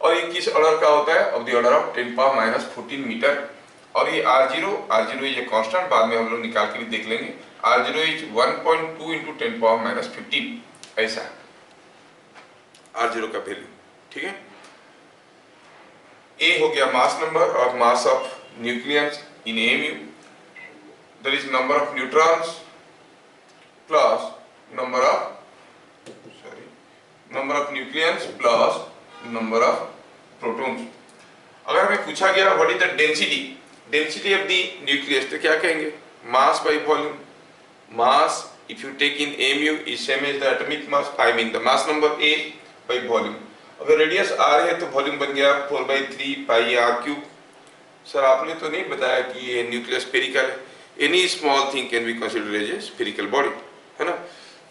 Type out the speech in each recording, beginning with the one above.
और ये किस ऑर्डर का होता है? Of the order of 10⁻⁻14 metre. और ये R0 इज ए कांस्टेंट, बाद में हम लोग निकाल के भी देख लेंगे। R0 इज 1.2 इंटू 10⁻15, ऐसा है R0 का वैल्यू, ठीक है। A हो गया मास नंबर और मास of nucleus in AMU, that is number of neutrons plus number of nucleus plus number of protons. अगर हमें पूछा गया what is the density of the nucleus, तो क्या कहेंगे? Mass by volume. Mass if you take in AMU is same as the atomic mass, I mean the mass number A by volume। अगर radius R है तो volume बन गया 4/3 पाई R cube. Sir आपने तो नहीं बताया कि ये न्यूक्लियस स्फेरिकल है। Any small thing can be considered as a spherical body, है ना।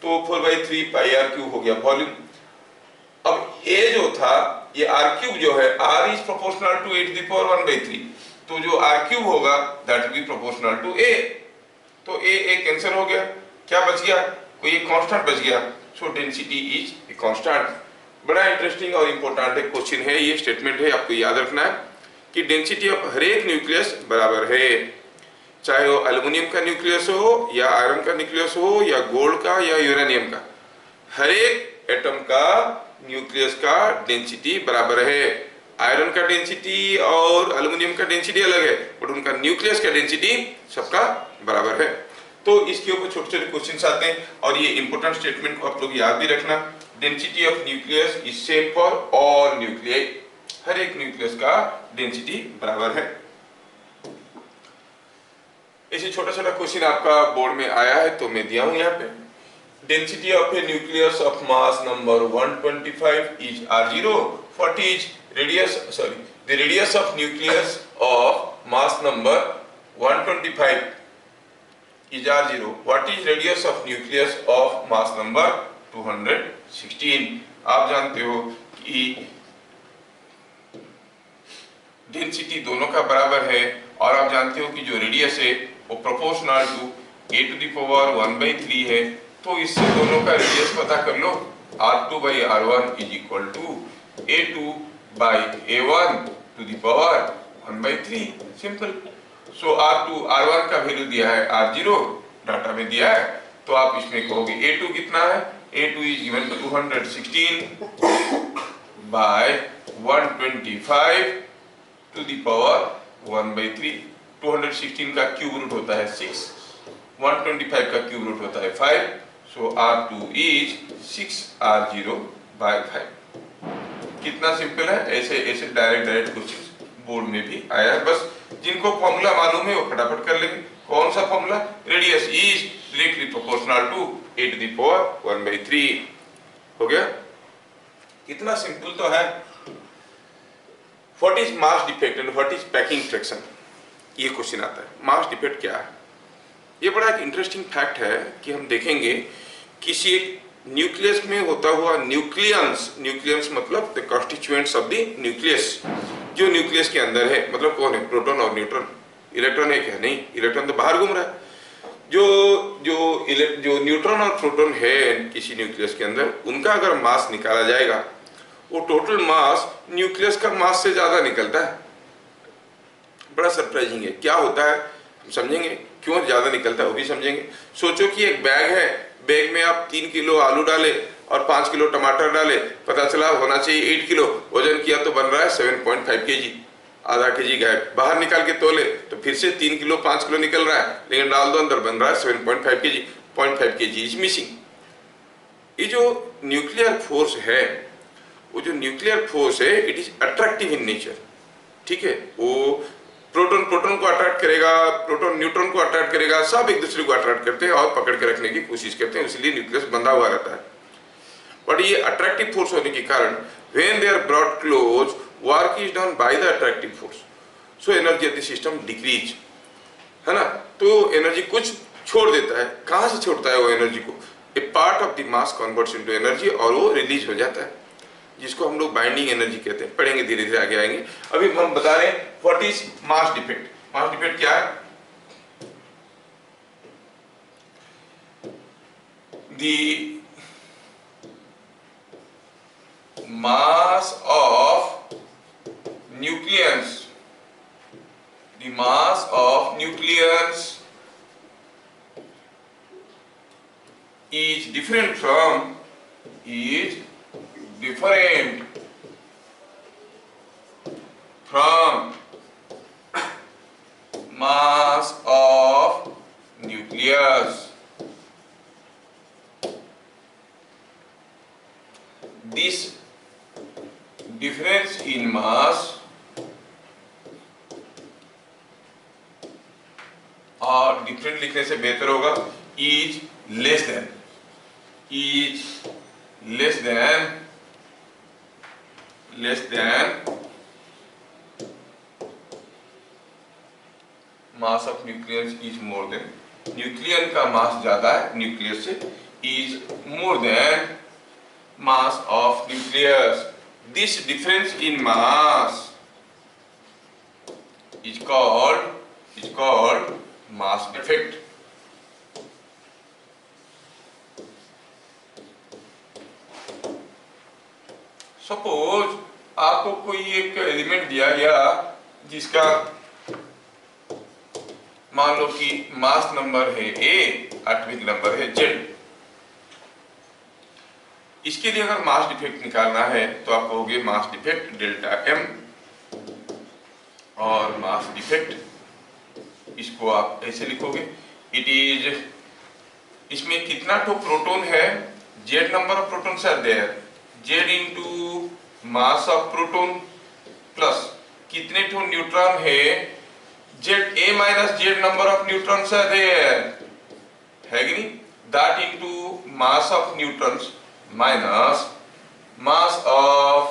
तो 4/3 पाई R क्यूब हो गया वॉल्यूम। अब A जो था, ये R क्यूब जो है, R इज प्रोपोर्शनल टू 8⁻⁻⁴, तो जो R क्यूब होगा that will be proportional to A। तो A कैंसिल हो गया, क्या बच गया? कोई एक कांस्टेंट बच गया। सो डेंसिटी इज ए कांस्टेंट। बड़ा इंटरेस्टिंग और इंपॉर्टेंट एक क्वेश्चन है, ये स्टेटमेंट है, आपको याद रखना है कि डेंसिटी ऑफ हर एक न्यूक्लियस बराबर है, चाहे वो एल्युमिनियम का न्यूक्लियस हो या आयरन का न्यूक्लियस हो या गोल्ड का या यूरेनियम का, हर एक एटम का न्यूक्लियस का डेंसिटी बराबर है। आयरन का डेंसिटी और एल्युमिनियम का डेंसिटी अलग है, बट उनका न्यूक्लियस का डेंसिटी सबका बराबर है। तो इसके ऊपर छोटे छोटे क्वेश्चंस आते हैं और ये इंपॉर्टेंट स्टेटमेंट को आप लोग याद भी रखना। Density of nucleus is same for all nuclei, हर एक न्यूक्लियस का डेंसिटी बराबर है। ऐसे छोटा छोटा क्वेश्चन आपका बोर्ड में आया है तो मैं दिया हूं यहाँ पे। Density of a nucleus of mass number 125 is R0। What is the radius of nucleus of mass number 125 is R0। What is radius of nucleus of mass number 216? आप जानते हो कि डेंसिटी दोनों का बराबर है और आप जानते हो कि जो रेडियस है वो प्रोपोर्शनल टू A⁻⁴ है। तो इससे दोनों का रेडियस पता कर लो। R2/R1 is equal to A2/A1⁻⁴ simple. So R1 का वैल्यू दिया है R0 डाटा में दिया है, तो आप इसमें कहोगे A2 कितना है? A2 इज गिवन 216/125⁻⁴ 216 का क्यूब रूट होता है 6, 125 का क्यूब रूट होता है 5। सो R2 इज 6R0/5। कितना सिंपल है। ऐसे डायरेक्ट क्वेश्चन बोर्ड में भी आया है। बस जिनको फॉर्मूला मालूम है वो फटाफट कर लेंगे। कौन सा formula? Radius is directly proportional to A⁻⁴ हो गया। कितना सिंपल तो है। What is mass defect and what is packing fraction, ये क्वेश्चन आता है। मास डिफेक्ट क्या है? ये बड़ा एक इंटरेस्टिंग फैक्ट है कि हम देखेंगे किसी एक न्यूक्लियस में होता हुआ न्यूक्लियस मतलब the constituents of the nucleus, जो न्यूक्लियस के अंदर है, मतलब कौन है? प्रोटॉन और न्यूट्रॉन। इलेक्ट्रॉन है क्या? नहीं, इलेक्ट्रॉन तो बाहर घूम रहा है। जो न्यूट्रॉन और प्रोटॉन है किसी न्यूक्लियस के अंदर, उनका अगर मास निकाला जाएगा, वो टोटल मास न्यूक्लियस का मास से ज्यादा निकलता है। बड़ा सरप्राइजिंग है। क्या होता है हम समझेंगे, क्यों ज्यादा निकलता है वो भी समझेंगे। सोचो कि एक बैग है, बैग में आप 3 किलो आलू डाले और 5 किलो टमाटर डाले, पता चला होना चाहिए 8 किलो, वजन किया तो बन रहा है 7.5 kg, आधा kg गायब। बाहर निकाल के तोले तो फिर से 3 किलो 5 किलो निकल रहा है, लेकिन डाल दो अंदर बन रहा है 7.5 kg, 0.5 kg इज मिसिंग। ये जो न्यूक्लियर फोर्स है, वो जो न्यूक्लियर फोर्स है, it is attractive in nature, ठीक है। वो प्रोटॉन को अट्रैक्ट करेगा, प्रोटॉन न्यूट्रॉन को अट्रैक्ट करेगा, सब एक दूसरे को अट्रैक्ट करते हैं और पकड़ के रखने की कोशिश करते हैं, इसलिए न्यूक्लियस बंधा हुआ रहता है। बट ये अट्रैक्टिव फोर्स होने के कारण when they are brought close, work is done by the attractive force, so energy of the system decrease, है ना। तो एनर्जी कुछ छोड़ देता है। कहां से छोड़ता है वो एनर्जी को? A part of the mass converts into energy और वो रिलीज हो जाता है, जिसको हम लोग बाइंडिंग एनर्जी कहते हैं। पढ़ेंगे धीरे धीरे आगे आएंगे। अभी हम बता रहे हैं what is mass defect. Mass defect क्या है? mass of nucleons, the mass of nucleons is different from mass of nucleus. This difference in mass और डिफरेंट लिखने से बेहतर होगा is less then mass of nucleus is more then, nucleon का मास ज्यादा है न्यूक्लियस से, is more then mass of nucleus. This difference in mass is called mass defect. Suppose आपको कोई एक एलिमेंट दिया गया जिसका मान लो कि मास नंबर है A, एटॉमिक नंबर है Z। इसके लिए अगर मास डिफेक्ट निकालना है तो आप कहोगे मास डिफेक्ट डेल्टा M, और मास डिफेक्ट इसको आप ऐसे लिखोगे, इट इज, इसमें कितना तो प्रोटॉन है, Z number of protons are there, Z into mass of proton plus कितने तो न्यूट्रॉन है, A minus Z number of neutrons are there, है कि नहीं, that into mass of neutrons minus mass of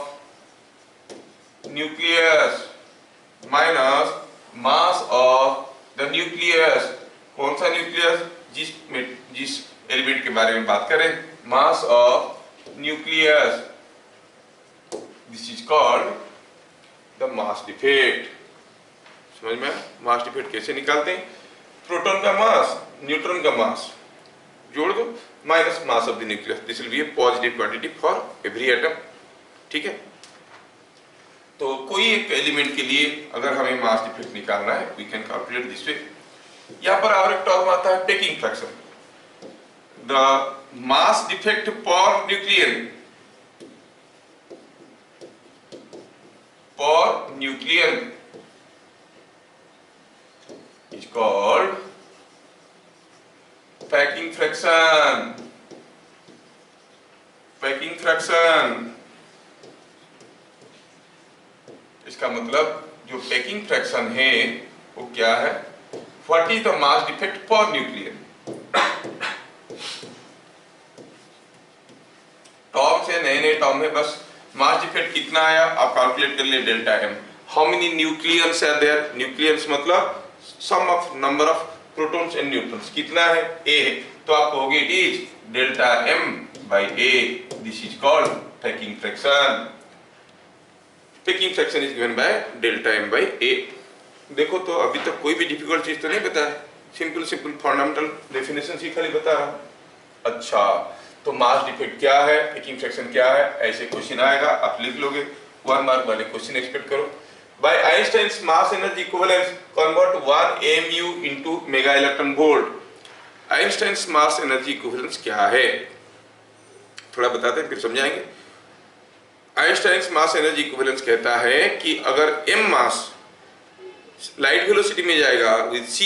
nucleus minus mass of the nucleus। कौन सा nucleus, जिस element के बारे में बात करें, mass of nucleus, this is called the mass defect। समझ में, मास डिफेक्ट कैसे निकालते हैं, प्रोटॉन का मास न्यूट्रॉन का मास जोड़ दो minus mass of the nucleus, this will B A positive quantity for every atom. ठीक है, तो कोई एक एलिमेंट के लिए अगर हमें मास डिफेक्ट निकालना है, we can calculate this way. यहां पर और एक टर्म आता है packing fraction, the mass defect per nucleon is called packing fraction. इसका मतलब जो पैकिंग फ्रैक्शन है वो क्या है, what is the mass defect per nucleon. Term से नए टर्म में बस मास डिफेक्ट कितना आया आप कैलकुलेट कर ले, delta M। How many nucleons are there, nucleons मतलब sum of number of protons and neutrons, कितना है A, तो आप कहोगे it is delta M by A, this is called packing fraction। packing fraction is given by delta M by A। देखो तो अभी तक कोई भी डिफिकल्ट चीज तो नहीं बताया, सिंपल फंडामेंटल डेफिनेशन ही खाली बता रहा हूं। अच्छा, तो मास डिफेक्ट क्या है, पैकिंग फ्रैक्शन क्या है, ऐसे क्वेश्चन आएगा आप लिख लोगे, 1 मार्क वाले क्वेश्चन एक्सपेक्ट करो। By Einstein's mass energy equivalence, convert 1 mu into mega electron volt। Einstein's mass energy equivalence क्या है, थोड़ा बताते हैं फिर समझाएंगे। आइंस्टाइन्स मास एनर्जी इक्विवेलेंस कहता है कि अगर m मास लाइट वेलोसिटी में जाएगा विद c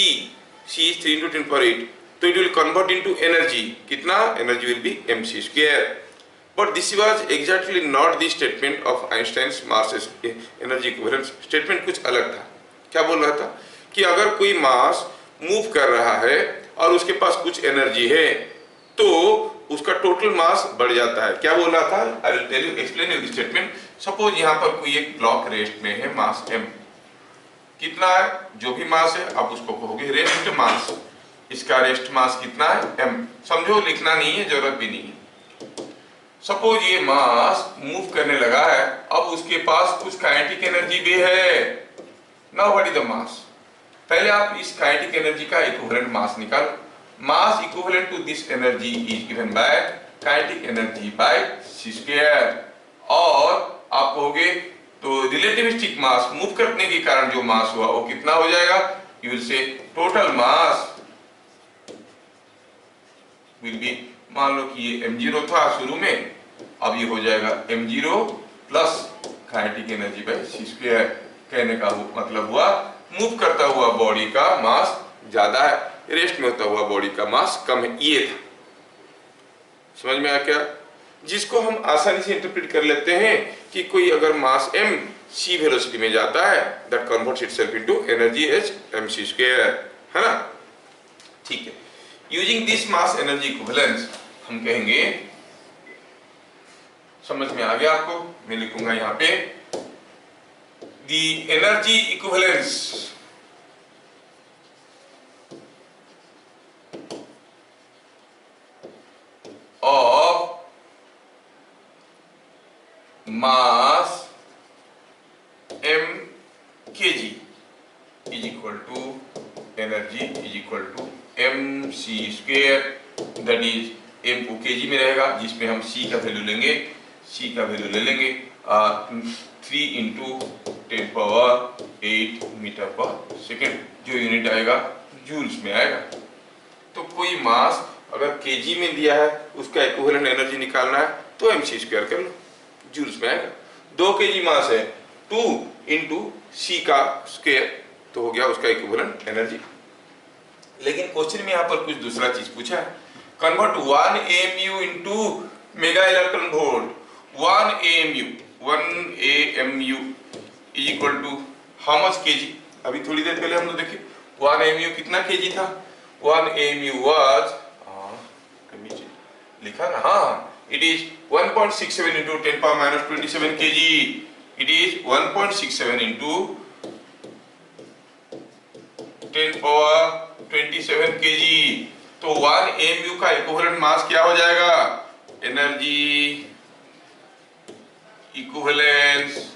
is 3 × 10⁸, तो it will convert into energy, कितना, energy will be mc²। But this was exactly not the statement of Einstein's mass energy equivalence। Statement कुछ अलग था। क्या बोल रहा था कि अगर कोई मास मूव कर रहा है और उसके पास कुछ एनर्जी है तो उसका टोटल मास बढ़ जाता है। क्या बोल रहा था, I will tell you, explain you the statement. Suppose यहाँ पर कोई एक ब्लॉक रेस्ट में है, मास m, कितना है, जो भी मास है आप उसको कहोगे रेस्ट मास, इसका रेस्ट मास कितना है m, समझो, लिखना नहीं है, जरूरत भी नहीं है। सपोज ये मास मूव करने लगा है, अब उसके पास कुछ काइनेटिक एनर्जी भी है। Now what is the mass, पहले आप इस काइनेटिक एनर्जी का इक्विवेलेंट मास निकालो। Mass equivalent to this energy is given by kinetic energy by c²। और आप कहोगे तो रिलेटिविस्टिक मास मूव करने के कारण जो मास हुआ वो कितना हो जाएगा, you will say total mass will be, मान लो कि ये m0 था शुरू में, अब ये हो जाएगा m0 plus kinetic energy bye c square. कहने का मतलब हुआ मूव करता हुआ बॉडी का मास ज्यादा है, रेस्ट में होता हुआ बॉडी का मास कम है, ये था। समझ में आया क्या? जिसको हम आसानी से इंटरप्रेट कर लेते हैं कि कोई अगर मास m c वेलोसिटी में जाता है, that converts itself into energy as mc square, है ना? ठीक है, using this mass energy equivalence हम कहेंगे, समझ में आ गया आपको? मैं लिखूंगा यहां पे the energy equivalence of mass m kg is equal to energy is equal to mc square, that is m को kg में रहेगा, जिसमें हम c का वैल्यू लेंगे, c का वैल्यू ले लेंगे 3 इंटू 10⁸ मीटर पर सेकेंड, जो यूनिट आएगा जूल्स में आएगा। तो कोई मास अगर kg में दिया है, उसका इक्विवेलेंट एनर्जी निकालना है तो mc स्क्वायर कर लो, जूल्स में आएगा। 2 kg मास है, 2 इंटू c का स्क्वायर, तो हो गया उसका इक्विवेलेंट एनर्जी। लेकिन क्वेश्चन में यहाँ पर कुछ दूसरा चीज पूछा है, convert 1 AMU into mega electron volt. 1 AMU is equal to how much kg? अभी थोड़ी देर पहले हम लोग देखे 1 AMU कितना kg था? 1 AMU वाज लिखा ना, हाँ, it is 1.67 into 10⁻⁻27 kg. It is 1.67 into 10⁻27 kg. तो 1 AMU का इक्विवेलेंट मास क्या हो जाएगा? Energy equivalence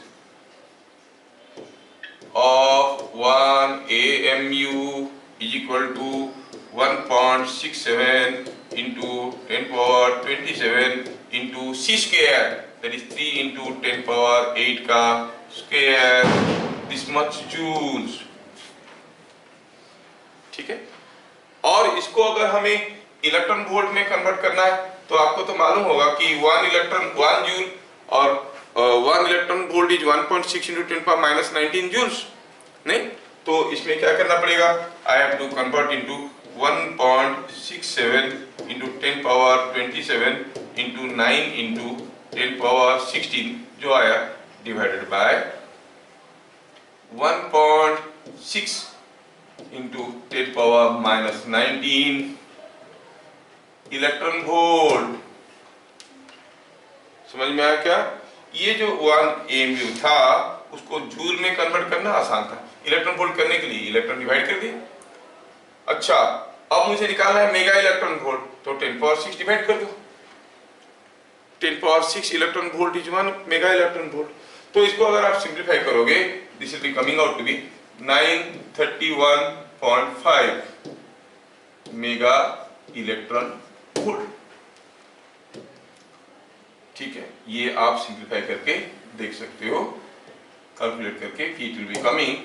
of 1 AMU is equal to 1.67 into 10⁻27 into c square, that is 3 into 10⁸ का square, this much joules। ठीक है, और इसको अगर हमें इलेक्ट्रॉन वोल्ट में कन्वर्ट करना है तो आपको तो मालूम होगा कि 1 जूल और 1 electron volt is 1.6 into 10⁻⁻19 joules, नहीं? तो इसमें क्या करना पड़ेगा? I have to convert into 1.67 into 10⁻27 into 9 into 10⁻16 जो आया divided by 1.6 into 10⁻⁻19 electron volt. समझ में आया क्या? ये जो 1 AMU था उसको जूल में कन्वर्ट करना आसान था, इलेक्ट्रॉन वोल्ट करने के लिए इलेक्ट्रॉन डिवाइड कर दिए। अच्छा, अब मुझे निकालना है मेगा इलेक्ट्रॉन वोल्ट, तो 10⁻6 डिवाइड कर दो, 10⁻6 electron volt is 1 mega electron volt. तो इसको अगर आप सिंप्लीफाई करोगे, this will be coming out to be 931.5 mega electron volt. ठीक है, ये आप सिंप्लीफाई करके देख सकते हो, कैलकुलेट करके कि it will be coming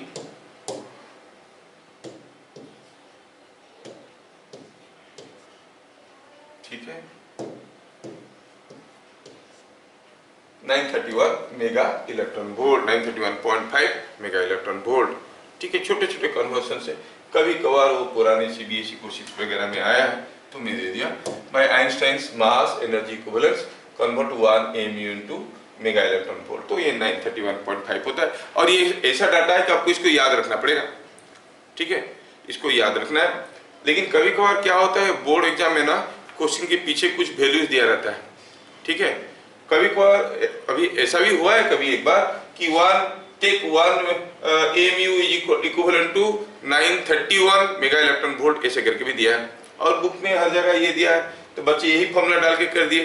931 mega electron volt, 931.5 mega electron volt. ठीक है, छोटे छोटे कन्वर्सन से कभी कभार वो पुराने CBSE क्वेश्चंस वगैरह में आया है तो मैं दे दिया। By Einstein's mass energy equivalence convert 1 AMU into mega electron volt, तो ये 931.5 होता है। और ये ऐसा डाटा है कि आपको इसको याद रखना पड़ेगा। ठीक है, इसको याद रखना है। लेकिन कभी कभार क्या होता है, बोर्ड एग्जाम में ना क्वेश्चन के पीछे कुछ वैल्यूज दिया रहता है। ठीक है, कभी कभार अभी ऐसा भी हुआ है कभी एक बार कि 1 AMU is equivalent to 931 mega electron volt ऐसे करके भी दिया है, और बुक में हर जगह ये दिया है, तो बच्चे यही फॉर्मूला डाल के कर दिए।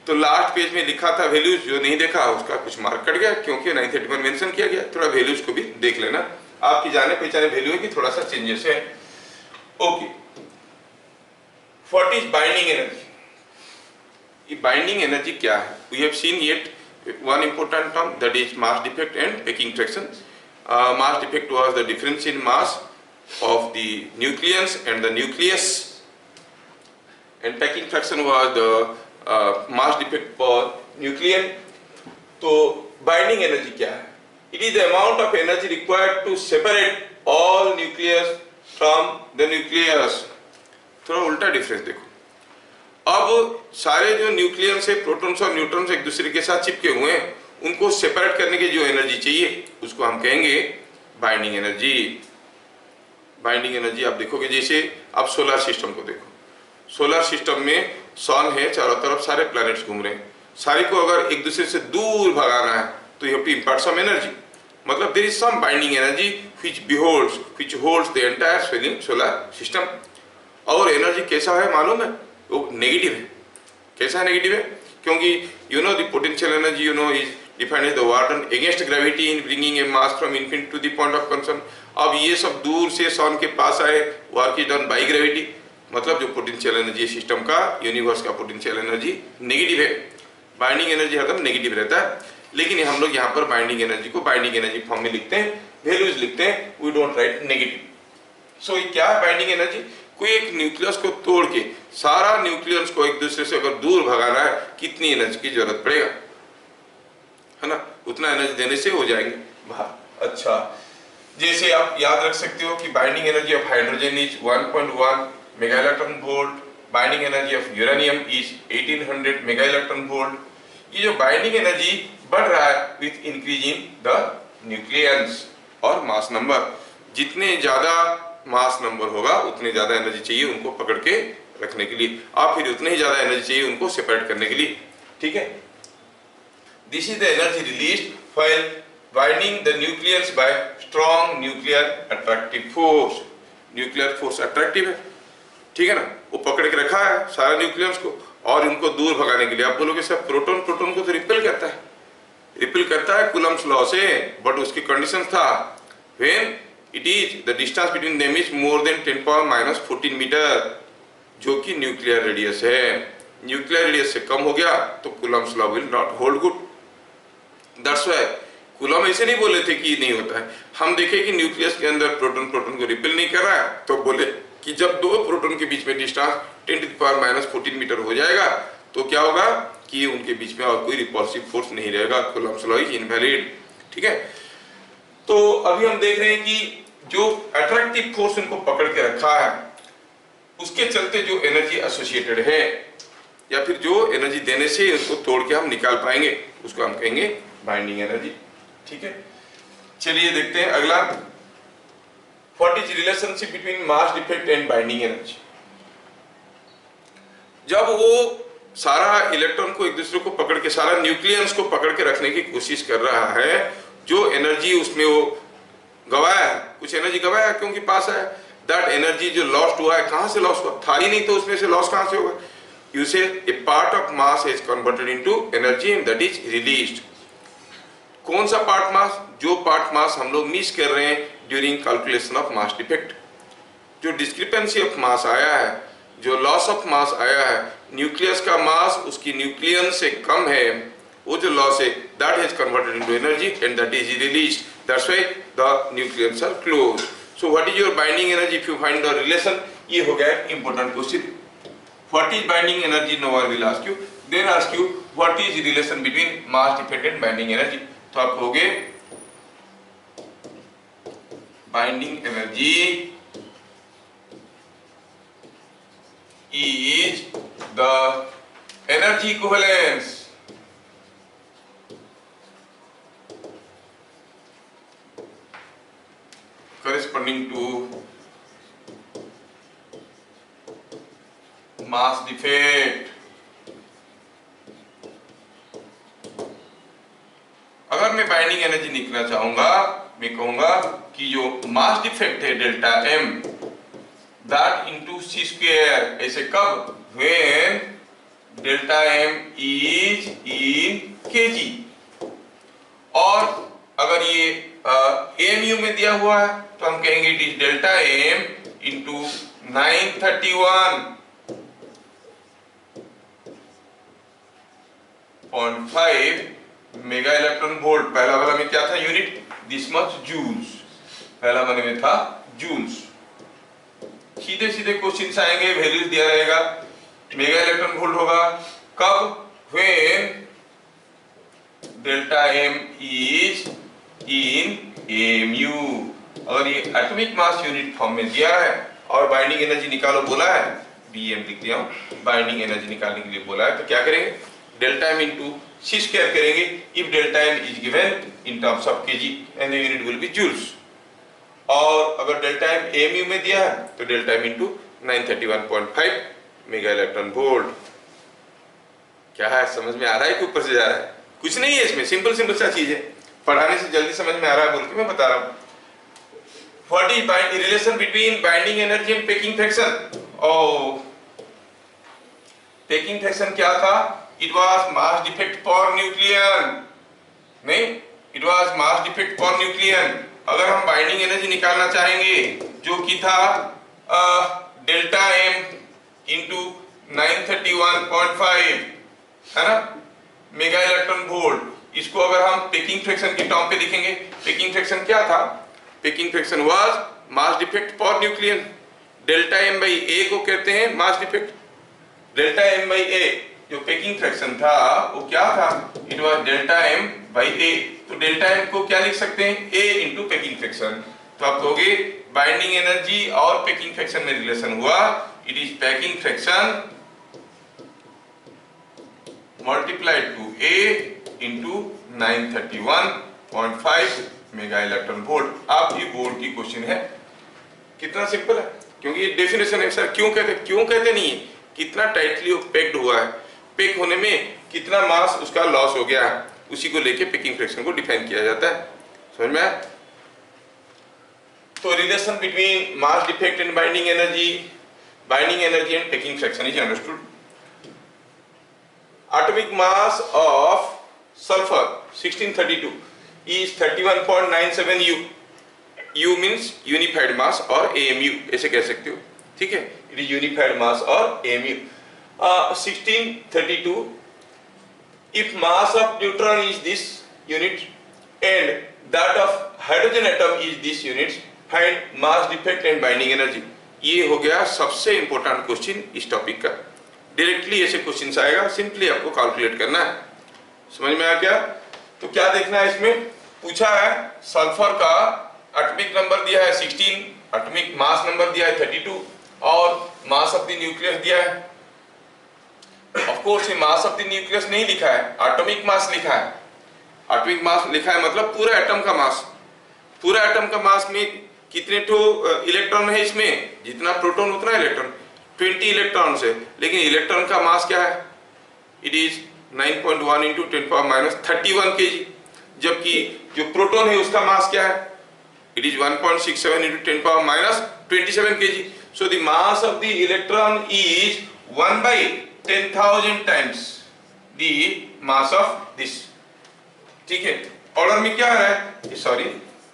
तो लास्ट पेज में लिखा था वैल्यूज, जो नहीं देखा उसका कुछ मार्क कट गया, क्योंकि 931 मेंशन किया गया। थोड़ा वैल्यूज को भी देख लेना, आपकी जाने पहचाने वैल्यू है कि थोड़ा सा चेंजेस है। Okay, what is binding energy? ये बाइंडिंग एनर्जी क्या है? We have seen it one important term, that is mass defect and packing fraction. Mass defect was the difference in mass of the nucleons and the nucleus, and packing fraction was the mass defect per nucleon. तो binding energy क्या है? It is the amount of energy required to separate all nucleus from the nucleus. थोड़ा उल्टा difference देखो. अब सारे जो nucleus है, प्रोटॉन्स और न्यूट्रॉन्स एक दूसरे के साथ चिपके हुए हैं, उनको सेपरेट करने की जो एनर्जी चाहिए उसको हम कहेंगे बाइंडिंग एनर्जी. बाइंडिंग एनर्जी आप देखोगे, जैसे आप सोलर सिस्टम को देखो. सोलर सिस्टम में सन है, चारों तरफ सारे प्लैनेट्स घूम रहे हैं. सारे को अगर एक दूसरे से दूर भगाना है तो you have to impart some energy. मतलब there is some binding energy which holds the entire solar system. और एनर्जी कैसा है मालूम है? वो नेगेटिव है. कैसा है नेगेटिव है? क्योंकि you know the potential energy you know is defined as the work done against gravity in bringing a mass from infinity to the point of concern. अब ये सब दूर से सन के पास आए, work is done by gravity. मतलब जो पोटेंशियल एनर्जी सिस्टम का, यूनिवर्स का पोटेंशियल एनर्जी नेगेटिव है. बाइंडिंग एनर्जी हरदम नेगेटिव रहता है, लेकिन हम लोग यहाँ पर बाइंडिंग एनर्जी को बाइंडिंग एनर्जी फॉर्म में लिखते हैं, वैल्यूज लिखते हैं, वी डोंट राइट नेगेटिव. सो क्या है बाइंडिंग एनर्जी? कोई एक न्यूक्लियस को तोड़ के सारा न्यूक्लियस को एक दूसरे से अगर दूर भगाना है, कितनी एनर्जी की जरूरत पड़ेगा, है ना? उतना एनर्जी देने से हो जाएंगे बाहर. अच्छा, जैसे आप याद रख सकते हो कि binding energy of hydrogen is 1.1 mega electron volt, binding energy of uranium is 1800 mega electron volt. ये जो बाइंडिंग एनर्जी बढ़ रहा है विथ इंक्रीजिंग द न्यूक्लियस और मास नंबर. जितने ज्यादा मास नंबर होगा उतने ज्यादा एनर्जी चाहिए उनको पकड़ के रखने के लिए, और फिर उतने ही ज्यादा एनर्जी चाहिए उनको सेपरेट करने के लिए. ठीक है. This is the energy released while binding the nucleus bye strong nuclear attractive force. Nuclear force attractive है, ठीक है ना? वो पकड़ के रखा है सारा न्यूक्लियस को, और उनको दूर भगाने के लिए. आप बोलोगे सर प्रोटॉन को तो रिपेल करता है कूलम्ब्स लॉ से, बट उसकी कंडीशन था when it is the distance between them is more than 10⁻⁻14 metre, जो कि न्यूक्लियर रेडियस है. न्यूक्लियर रेडियस से कम हो गया तो Coulomb's law will not hold good. That's why Coulomb ऐसे नहीं बोले थे कि नहीं होता है. हम देखे कि न्यूक्लियस के अंदर प्रोटॉन को रिपेल नहीं कर रहा है, तो बोले कि जब दो प्रोटॉन के बीच में डिस्टेंस 10⁻⁻14 मीटर हो जाएगा तो क्या होगा कि उनके बीच में और कोई रिपल्सिव फोर्स नहीं रहेगा. Coulomb's law is invalid. ठीक है. तो अभी हम देख रहे हैं कि जो अट्रैक्टिव फोर्स उनको पकड़ के रखा है, उसके चलते जो एनर्जी एसोसिएटेड है, या फिर जो एनर्जी देने से उसको तोड़ के हम निकाल पाएंगे, उसको हम कहेंगे बाइंडिंग एनर्जी. ठीक है. चलिए देखते हैं अगला. What is relationship between mass defect and binding energy? जब वो सारा इलेक्ट्रॉन को एक दूसरे को पकड़ के, सारा न्यूक्लियस को पकड़ के रखने की कोशिश कर रहा है, जो एनर्जी उसमें वो गवाया है, कुछ एनर्जी गवाया क्योंकि पास है, दैट एनर्जी जो लॉस्ट हुआ है, कहां से लॉस्ट हुआ? था ही नहीं, तो उसमें से लॉस कहां से होगा? You say a part of mass is converted into energy and that is released. कौन सा पार्ट मास? जो पार्ट मास हम लोग मिस कर रहे हैं during calculation of mass defect. जो डिस्क्रिपेंसी ऑफ मास आया है, जो लॉस ऑफ मास आया है, न्यूक्लियस का मास उसकी न्यूक्लियन से कम है, वो जो लॉस है that is converted into energy and that is released. That's why the nucleus are close. So what is your binding energy if you find the relation? ये हो गया important question. What is binding energy? No one will ask you. Then ask you what is relation between mass defect and binding energy. तो आप कहोगे binding energy is the energy equivalence corresponding to mass defect. अगर मैं binding energy निकालना चाहूंगा, मैं कहूंगा कि जो मास डिफेक्ट है delta M, that into c square. ऐसे कब? when delta m is in kg. और अगर ये mu में दिया हुआ है तो हम कहेंगे it is delta m into 931.5 mega electron volt, पहला वाला में क्या था यूनिट, दिस मच जूल्स, पहला वाले में था जूल्स। सीधे सीधे क्वेश्चंस आएंगे, वैल्यूज दिया रहेगा, मेगा इलेक्ट्रॉन वोल्ट होगा कब, when delta M is in mu। अगर ये एटॉमिक मास यूनिट फॉर्म में दिया है और बाइंडिंग एनर्जी निकालो बोला है, bm लिख दिया हूं, बाइंडिंग एनर्जी निकालने के लिए बोला है, तो क्या करेंगे, delta M into C square करेंगे if delta M is given in terms of KG and the unit will be joules. और अगर डेल्टा एम एमयू में दिया है तो delta M into 931.5 mega electron volt. क्या है, समझ में आ रहा है कि ऊपर से जा रहा है? कुछ नहीं है इसमें, सिंपल सिंपल सा चीज है, पढ़ाने से जल्दी समझ में आ रहा है बोल के मैं बता रहा हूं। What is relation between binding energy and packing fraction? Packing fraction क्या था, it was mass defect for nucleon, नहीं, it was mass defect for nucleon. अगर हम बाइंडिंग एनर्जी निकालना चाहेंगे जो कि था डेल्टा एम इंटू 931.5 है ना मेगा इलेक्ट्रॉन वोल्ट, इसको अगर हम पेकिंग फ्रैक्शन की टर्म पे लिखेंगे, पेकिंग फ्रैक्शन क्या था, packing fraction was mass defect for nucleon. Delta M by A को कहते हैं mass defect, delta M by A जो पेकिंग फ्रैक्शन था वो क्या था, it was delta M by A. तो डेल्टा एम को क्या लिख सकते हैं, ए इंटू पेकिंग फ्रैक्शन। तो आप कहोगे बाइंडिंग एनर्जी और पेकिंग फ्रैक्शन में रिलेशन हुआ, it is packing fraction multiplied to A into 931.5 mega electron volt. आपकी बोर्ड की क्वेश्चन है, कितना सिंपल है, क्योंकि ये डेफिनेशन है सर, क्यों कहते नहीं है, कितना टाइटली वो पैक्ड हुआ है, पैक होने में कितना मास उसका लॉस हो गया है, उसी को लेके पेकिंग फ्रैक्शन को डिफाइन किया जाता है। समझ में आया? तो relation between mass defect and binding energy and packing fraction is understood. Atomic mass of sulfur 1632 is 31.97 U. U means unified mass or AMU, ऐसे कह सकते हो, ठीक है, it is unified mass or AMU। 1632, if mass of neutron is this unit and that of hydrogen atom is this unit, find mass defect and binding energy। ये हो गया सबसे इंपॉर्टेंट क्वेश्चन इस टॉपिक का। डायरेक्टली ऐसे questions आएगा, simply आपको calculate करना है। समझ में आ गया? तो क्या देखना है इसमें, पूछा है सल्फर का एटॉमिक नंबर दिया है 16, एटॉमिक मास नंबर दिया है 32 और मास ऑफ द न्यूक्लियस दिया है। ऑफ कोर्स ये मास ऑफ द न्यूक्लियस नहीं लिखा है, एटॉमिक मास लिखा है। एटॉमिक मास लिखा है मतलब पूरा एटम का मास, पूरा एटम का मास में कितने तो इलेक्ट्रॉन है इसमें, जितना प्रोटॉन उतना इलेक्ट्रॉन, 20 इलेक्ट्रॉन है, लेकिन इलेक्ट्रॉन का मास क्या है, इट इज 9.1 इंटू 10⁻31 kg, जबकि जो प्रोटॉन है उसका मास क्या है, it is 1.67 into 10⁻27 kg। So the mass of the electron is 1/10,000 times the mass of this. ठीक है, ऑर्डर में क्या आ रहा है, सॉरी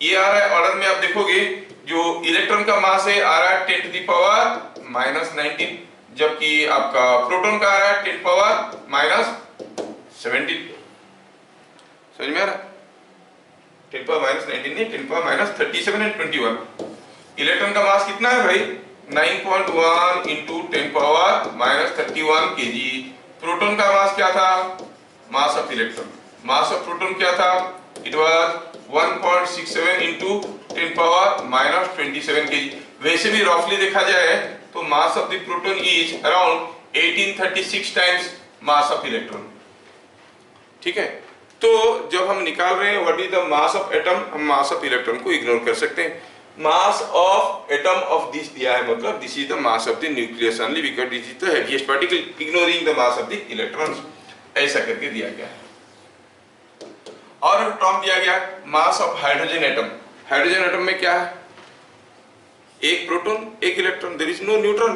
ये आ रहा है ऑर्डर में, आप देखोगे जो इलेक्ट्रॉन का मास है आ रहा है 10⁻⁻19, जबकि आपका प्रोटॉन का आ रहा है 10⁻⁻17। समझ में आ रहा है? 10⁻⁻19 नहीं, 10⁻⁻37 एंड 21। इलेक्ट्रॉन का मास कितना है भाई, 9.1 इंटू 10⁻⁻31 kg। प्रोटॉन का मास क्या था, mass of electron, mass of proton क्या था, इट वाज 1.67 इंटू 10⁻⁻27 kg। वैसे भी रफली देखा जाए तो मास of the proton is around 1836 times mass of electron. ठीक है, तो जब हम निकाल रहे हैं what is the mass of atom, हम मास ऑफ इलेक्ट्रॉन को इग्नोर कर सकते हैं। Mass of atom of this दिया है, मतलब this is the mass of the nucleus only because this is the heaviest particle, ignoring the mass of the electrons, ऐसा करके दिया गया है। और टर्म दिया गया mass of hydrogen atom. Hydrogen atom में क्या है, एक प्रोटॉन एक electron, there is no neutron.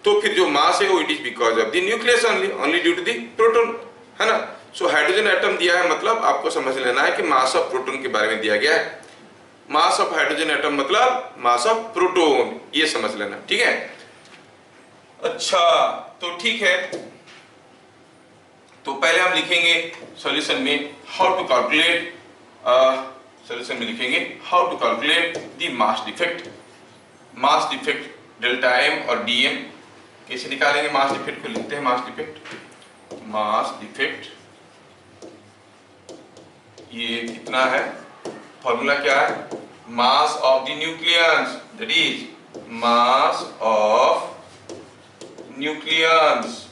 तो फिर जो मास है वो it is because of the nucleus only due to the proton, है ना। सो हाइड्रोजन एटम दिया है, मतलब आपको समझ लेना है कि मास ऑफ प्रोटॉन के बारे में दिया गया है। मास ऑफ हाइड्रोजन एटम मतलब मास ऑफ प्रोटॉन, ये समझ लेना, ठीक है। अच्छा तो ठीक है, तो पहले हम लिखेंगे सॉल्यूशन में हाउ टू कैलकुलेट, सॉल्यूशन में लिखेंगे how to calculate the mass defect delta M और डी एम। कैसे निकालेंगे मास डिफेक्ट को? लिखते हैं मास डिफेक्ट ये कितना है, फॉर्मूला क्या है, mass of the nucleus, that is mass of nucleus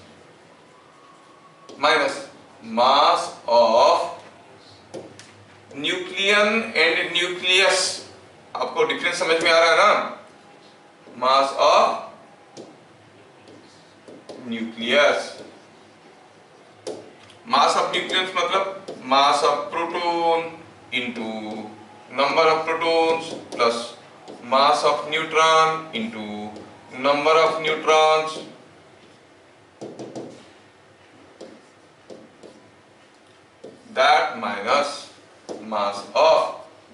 minus mass of nucleon and nucleus. आपको डिफरेंस समझ में आ रहा है ना? Mass of nucleus, mass of nucleus मतलब mass of proton into number of protons plus mass of neutron into number of neutrons. That minus mass of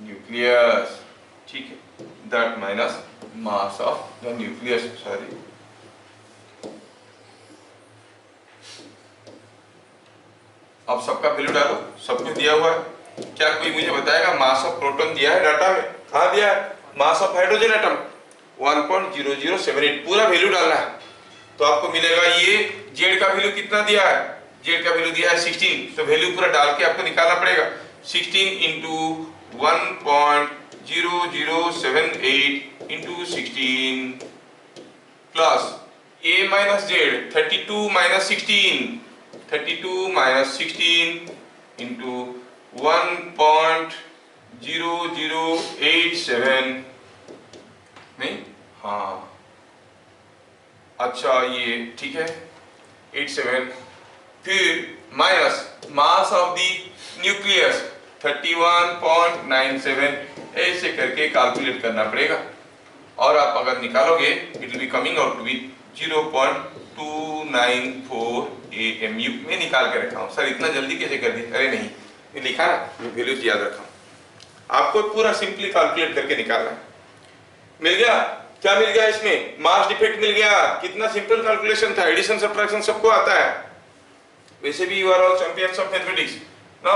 nucleus, ठीक है, that minus mass of the nucleus, sorry. अब सबका value डालो, सब कुछ दिया हुआ है। क्या कोई मुझे बताएगा मास ऑफ प्रोटॉन दिया है डाटा में? हाँ दिया है। मास ऑफ हाइड्रोजन एटम 1.0078, पूरा वैल्यू डालना है। तो आपको मिलेगा ये जेड का वैल्यू कितना दिया है, जेड का वैल्यू दिया है 16, तो वैल्यू पूरा डाल के आपको निकालना पड़ेगा। 16 इंटू 1.0078 इंटू 16 प्लस ए माइनस जेड 32 माइनस 16 इंटू 1.0087, नहीं, हाँ अच्छा ये ठीक है 87, फिर minus mass of the nucleus 31.97, ऐसे करके कैलकुलेट करना पड़ेगा। और आप अगर निकालोगे it will be coming out to be 0.294 AMU। में निकाल के रखा हूं सर, इतना जल्दी कैसे कर दी? अरे नहीं, ये लिखा ना, वैल्यूज याद रखा हूं। आपको पूरा सिंपली कैलकुलेट करके निकालना है। मिल गया? क्या मिल गया इसमें? मास डिफेक्ट मिल गया। कितना सिंपल कैलकुलेशन था, एडिशन सब्ट्रैक्शन सबको आता है, वैसे भी you are all champions of mathematics ना।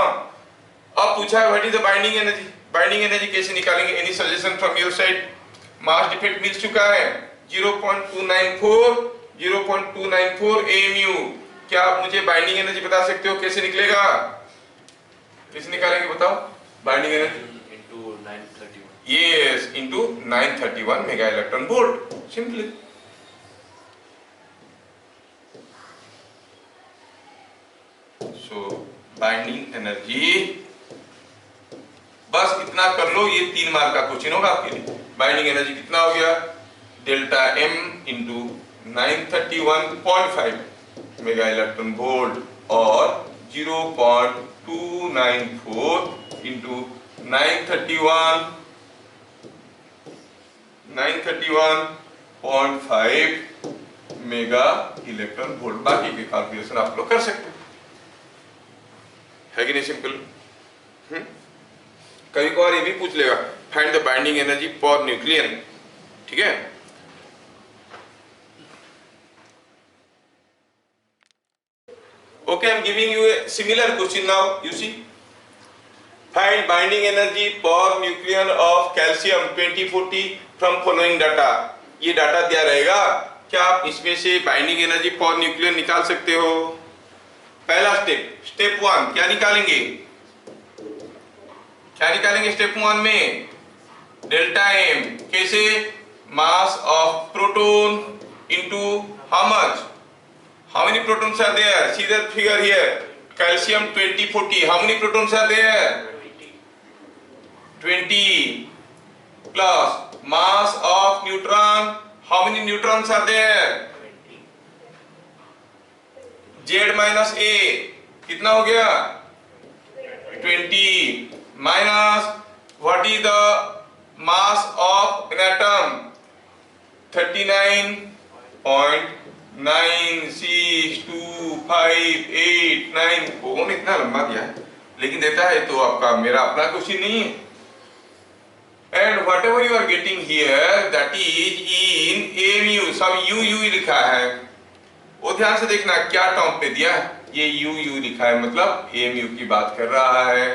अब पूछा है what is the binding energy, binding energy कैसे निकालेंगे? Any suggestion from your side? Mass defect मिल चुका है 0.294 AMU। क्या आप मुझे बाइंडिंग एनर्जी बता सकते हो कैसे निकलेगा? कैसे निकालेंगे बताओ binding energy? into 931. Yes, into 931 mega electron volt, simply. So binding energy, बस इतना कर लो, ये 3 मार्क का क्वेश्चन होगा आपके लिए। बाइंडिंग एनर्जी कितना हो गया? Delta M into 931.5 mega electron volt और 0.294 इंटू 931.5 मेगा इलेक्ट्रॉन वोल्ट। बाकी के कैलकुलेशन आप लोग कर सकते है कि नहीं? सिंपल। कभी कभार ये भी पूछ लेगा find the binding energy for nucleon, ठीक है। Okay, I am giving you a similar question now. You see, find binding energy for nucleon of calcium 2040 from following data. ये डाटा दिया रहेगा, क्या आप इसमें से बाइंडिंग एनर्जी फॉर न्यूक्लियन निकाल सकते हो? पहला स्टेप 1 क्या निकालेंगे? स्टेप 1 में डेल्टा M कैसे? मास of proton into how much, how many protons are there? See the figure here, calcium 2040, how many protons are there? 20 plus mass of neutron, how many neutrons are there? 20. Z minus A कितना हो गया? 20 minus what is the mass of an atom? 39.96258 कौन इतना लंबा दिया है, लेकिन देता है तो आपका मेरा अपना क्वेश्चन नहीं है। And whatever you are getting here that is in AMU, सब यू लिखा है, वो ध्यान से देखना क्या टर्म पे दिया है। ये यू यू लिखा है, मतलब एमयू की बात कर रहा है।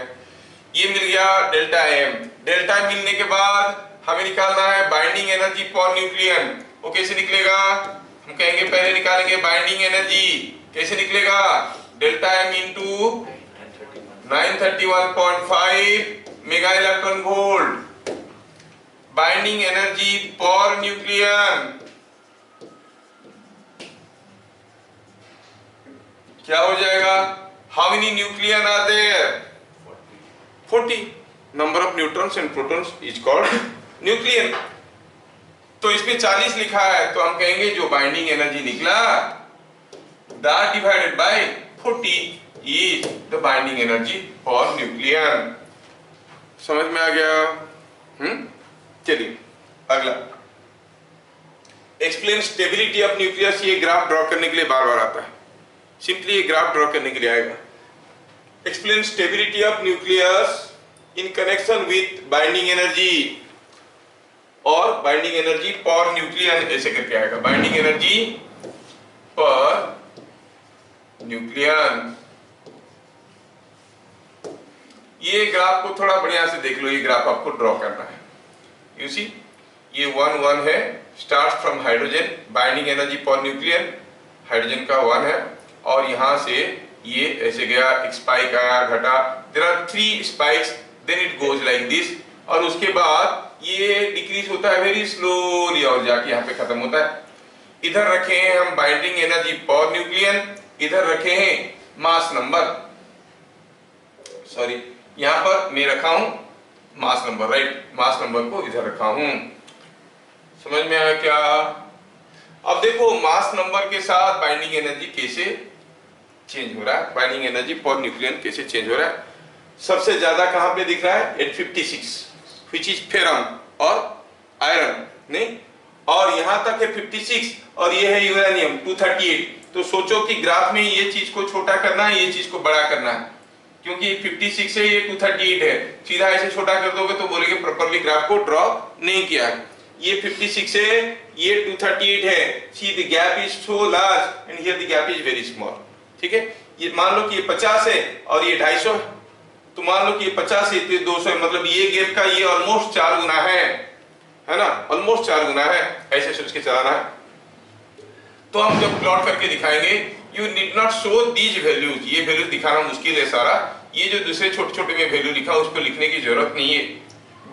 ये मिल गया डेल्टा एम। डेल्टा एम मिलने के बाद हमें निकालना है बाइंडिंग एनर्जी पर न्यूक्लियन। वो कैसे निकलेगा? हम कहेंगे पहले निकालेंगे बाइंडिंग एनर्जी। कैसे निकलेगा? Delta M into 931.5 mega electron volt binding energy per nucleon. क्या हो जाएगा? How many nucleon are there? 40। Number of neutrons and protons is called nucleon. तो इसमें 40 लिखा है, तो हम कहेंगे जो बाइंडिंग एनर्जी निकला that divided by 40 is the binding energy for nucleon। समझ में आ गया? चलिए अगला, एक्सप्लेन स्टेबिलिटी ऑफ न्यूक्लियस। ये ग्राफ ड्रॉ करने के लिए बार बार आता है, सिंपली ये ग्राफ ड्रॉ करने के लिए आएगा। Explain stability of nucleus in connection with binding energy और बाइंडिंग एनर्जी पर न्यूक्लियन, ऐसे करके आएगा। Binding energy per nucleon. ये ग्राफ को थोड़ा बढ़िया से देख लो, ये ग्राफ आपको ड्रॉ करना है। यू सी, ये 1 1 है, start from hydrogen, binding energy per nucleon hydrogen का 1 है, और यहां से ये ऐसे गया, एक स्पाइक आया, घटा, there are 3 spikes, then it goes like this, और उसके बाद ये डिक्रीज होता है वेरी स्लोली और जाके यहाँ पे खत्म होता है। इधर रखे हैं हम बाइंडिंग एनर्जी पर न्यूक्लियन, इधर रखे हैं मास नंबर, सॉरी यहां पर मैं रखा हूं mass number, right, mass number को इधर रखा हूं। समझ में आया क्या? अब देखो मास नंबर के साथ बाइंडिंग एनर्जी कैसे चेंज हो रहा है, बाइंडिंग एनर्जी पर न्यूक्लियन कैसे चेंज हो रहा है। सबसे ज्यादा कहां पे दिख रहा है? 856 व्हिच इज फेरम और आयरन, नहीं, और यहां तक है 56 और ये है यूरेनियम 238। तो सोचो कि ग्राफ में ये चीज को छोटा करना है, ये चीज को बड़ा करना है, क्योंकि 56 है, ये 238 है, सीधा ऐसे छोटा कर दोगे तो बोलेंगे प्रॉपर्ली ग्राफ को ड्रॉ नहीं किया है। ये 56 है, ये 238 है, see the gap is so large and here the gap is very small. ठीक है, ये मान लो कि ये 50 है और ये 250 है, तो मान लो कि ये 50 है, तो 200 है, मतलब ये गैप का ये ऑलमोस्ट 4 गुना है ना, ऑलमोस्ट 4 गुना है, ऐसे सोच के चलाना है। तो हम जब प्लॉट करके दिखाएंगे, you need not show these values, ये वैल्यू दिखाना मुश्किल है सारा, ये जो दूसरे छोटे छोटे में वैल्यू लिखा उसको लिखने की जरूरत नहीं है,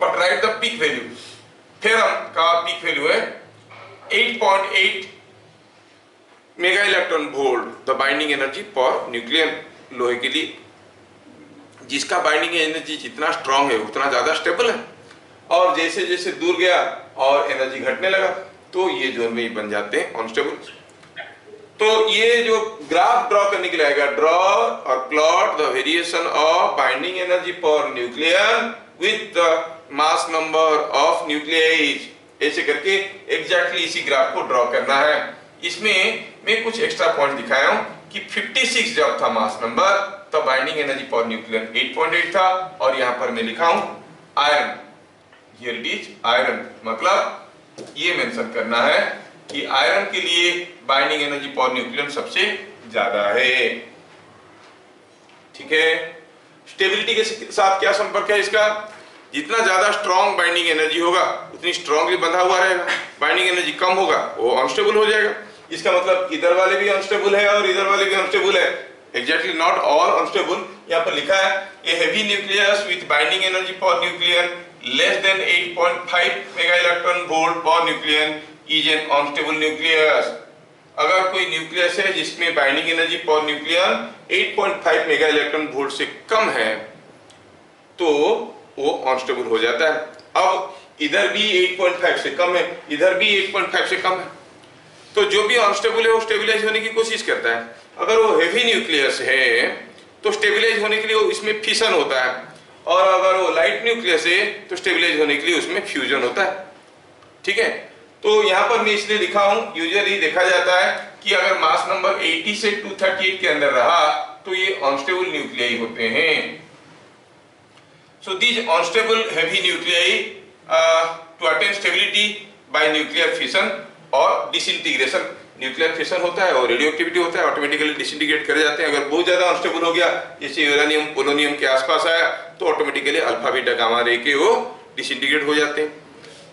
but right the peak value. Theorem का पीक वैल्यू है 8.8 mega electron volt, the binding energy per nucleon, लोहे के लिए, जिसका बाइंडिंग एनर्जी जितना स्ट्रांग है उतना ज्यादा स्टेबल है, और जैसे जैसे दूर गया और एनर्जी घटने लगा तो ये जोन में बन जाते हैं अनस्टेबल। तो ये जो ग्राफ ड्रॉ करने के लिए आएगा, ड्रॉ और plot the variation of binding energy per nucleon with the mass number of nuclei, ऐसे करके एग्जैक्टली इसी ग्राफ को ड्रॉ करना है। इसमें मैं कुछ एक्स्ट्रा पॉइंट दिखाया हूं कि 56 जब था मास नंबर तब बाइंडिंग एनर्जी पर न्यूक्लियन 8.8 था, और यहां पर मैं लिखा हूं iron, here it is iron, मतलब ये मेंशन करना है कि आयरन के लिए बाइंडिंग एनर्जी पर न्यूक्लियन सबसे ज्यादा है। ठीक है, स्टेबिलिटी के साथ क्या संपर्क है इसका? जितना ज्यादा स्ट्रॉन्ग बाइंडिंग एनर्जी होगा उतनी स्ट्रॉन्गली बंधा हुआ रहेगा, बाइंडिंग एनर्जी कम होगा वो अनस्टेबल हो जाएगा। इसका मतलब इधर वाले भी अनस्टेबल है और इधर वाले भी अनस्टेबल है, एग्जैक्टली नॉट ऑल अनस्टेबल। यहाँ पर लिखा है a heavy nucleus with binding energy per nucleon less than 8.5 mega electron volt per nucleon is an unstable nucleus. अगर कोई न्यूक्लियस है जिसमें binding energy per nucleon 8.5 mega electron volt से कम है तो वो अनस्टेबल हो जाता है। अब इधर भी 8.5 से कम है, इधर भी 8.5 से कम है, तो जो भी अनस्टेबल है वो स्टेबलाइज होने की कोशिश करता है। अगर वो हेवी न्यूक्लियस है तो स्टेबलाइज होने के लिए इसमें फिशन होता है, और अगर वो लाइट न्यूक्लियस है तो स्टेबलाइज होने के लिए उसमें फ्यूजन होता है। ठीक है, तो यहाँ पर मैं इसलिए लिखा हूं, यूजुअली देखा जाता है कि अगर मास नंबर 80 से 238 के अंदर रहा तो ये अनस्टेबल न्यूक्लियाई होते हैं। So these unstable heavy nuclei to attain stability by nuclear fission और डिसइंटीग्रेशन, न्यूक्लियर फिशन होता है और रेडियो एक्टिविटी होता है, ऑटोमेटिकली डिसइंटीग्रेट कर जाते हैं। अगर बहुत ज्यादा अनस्टेबल हो गया, जैसे यूरेनियम पोलोनियम के आसपास आया, तो automatically alpha beta gamma ray के वो डिसइंटीग्रेट हो जाते हैं।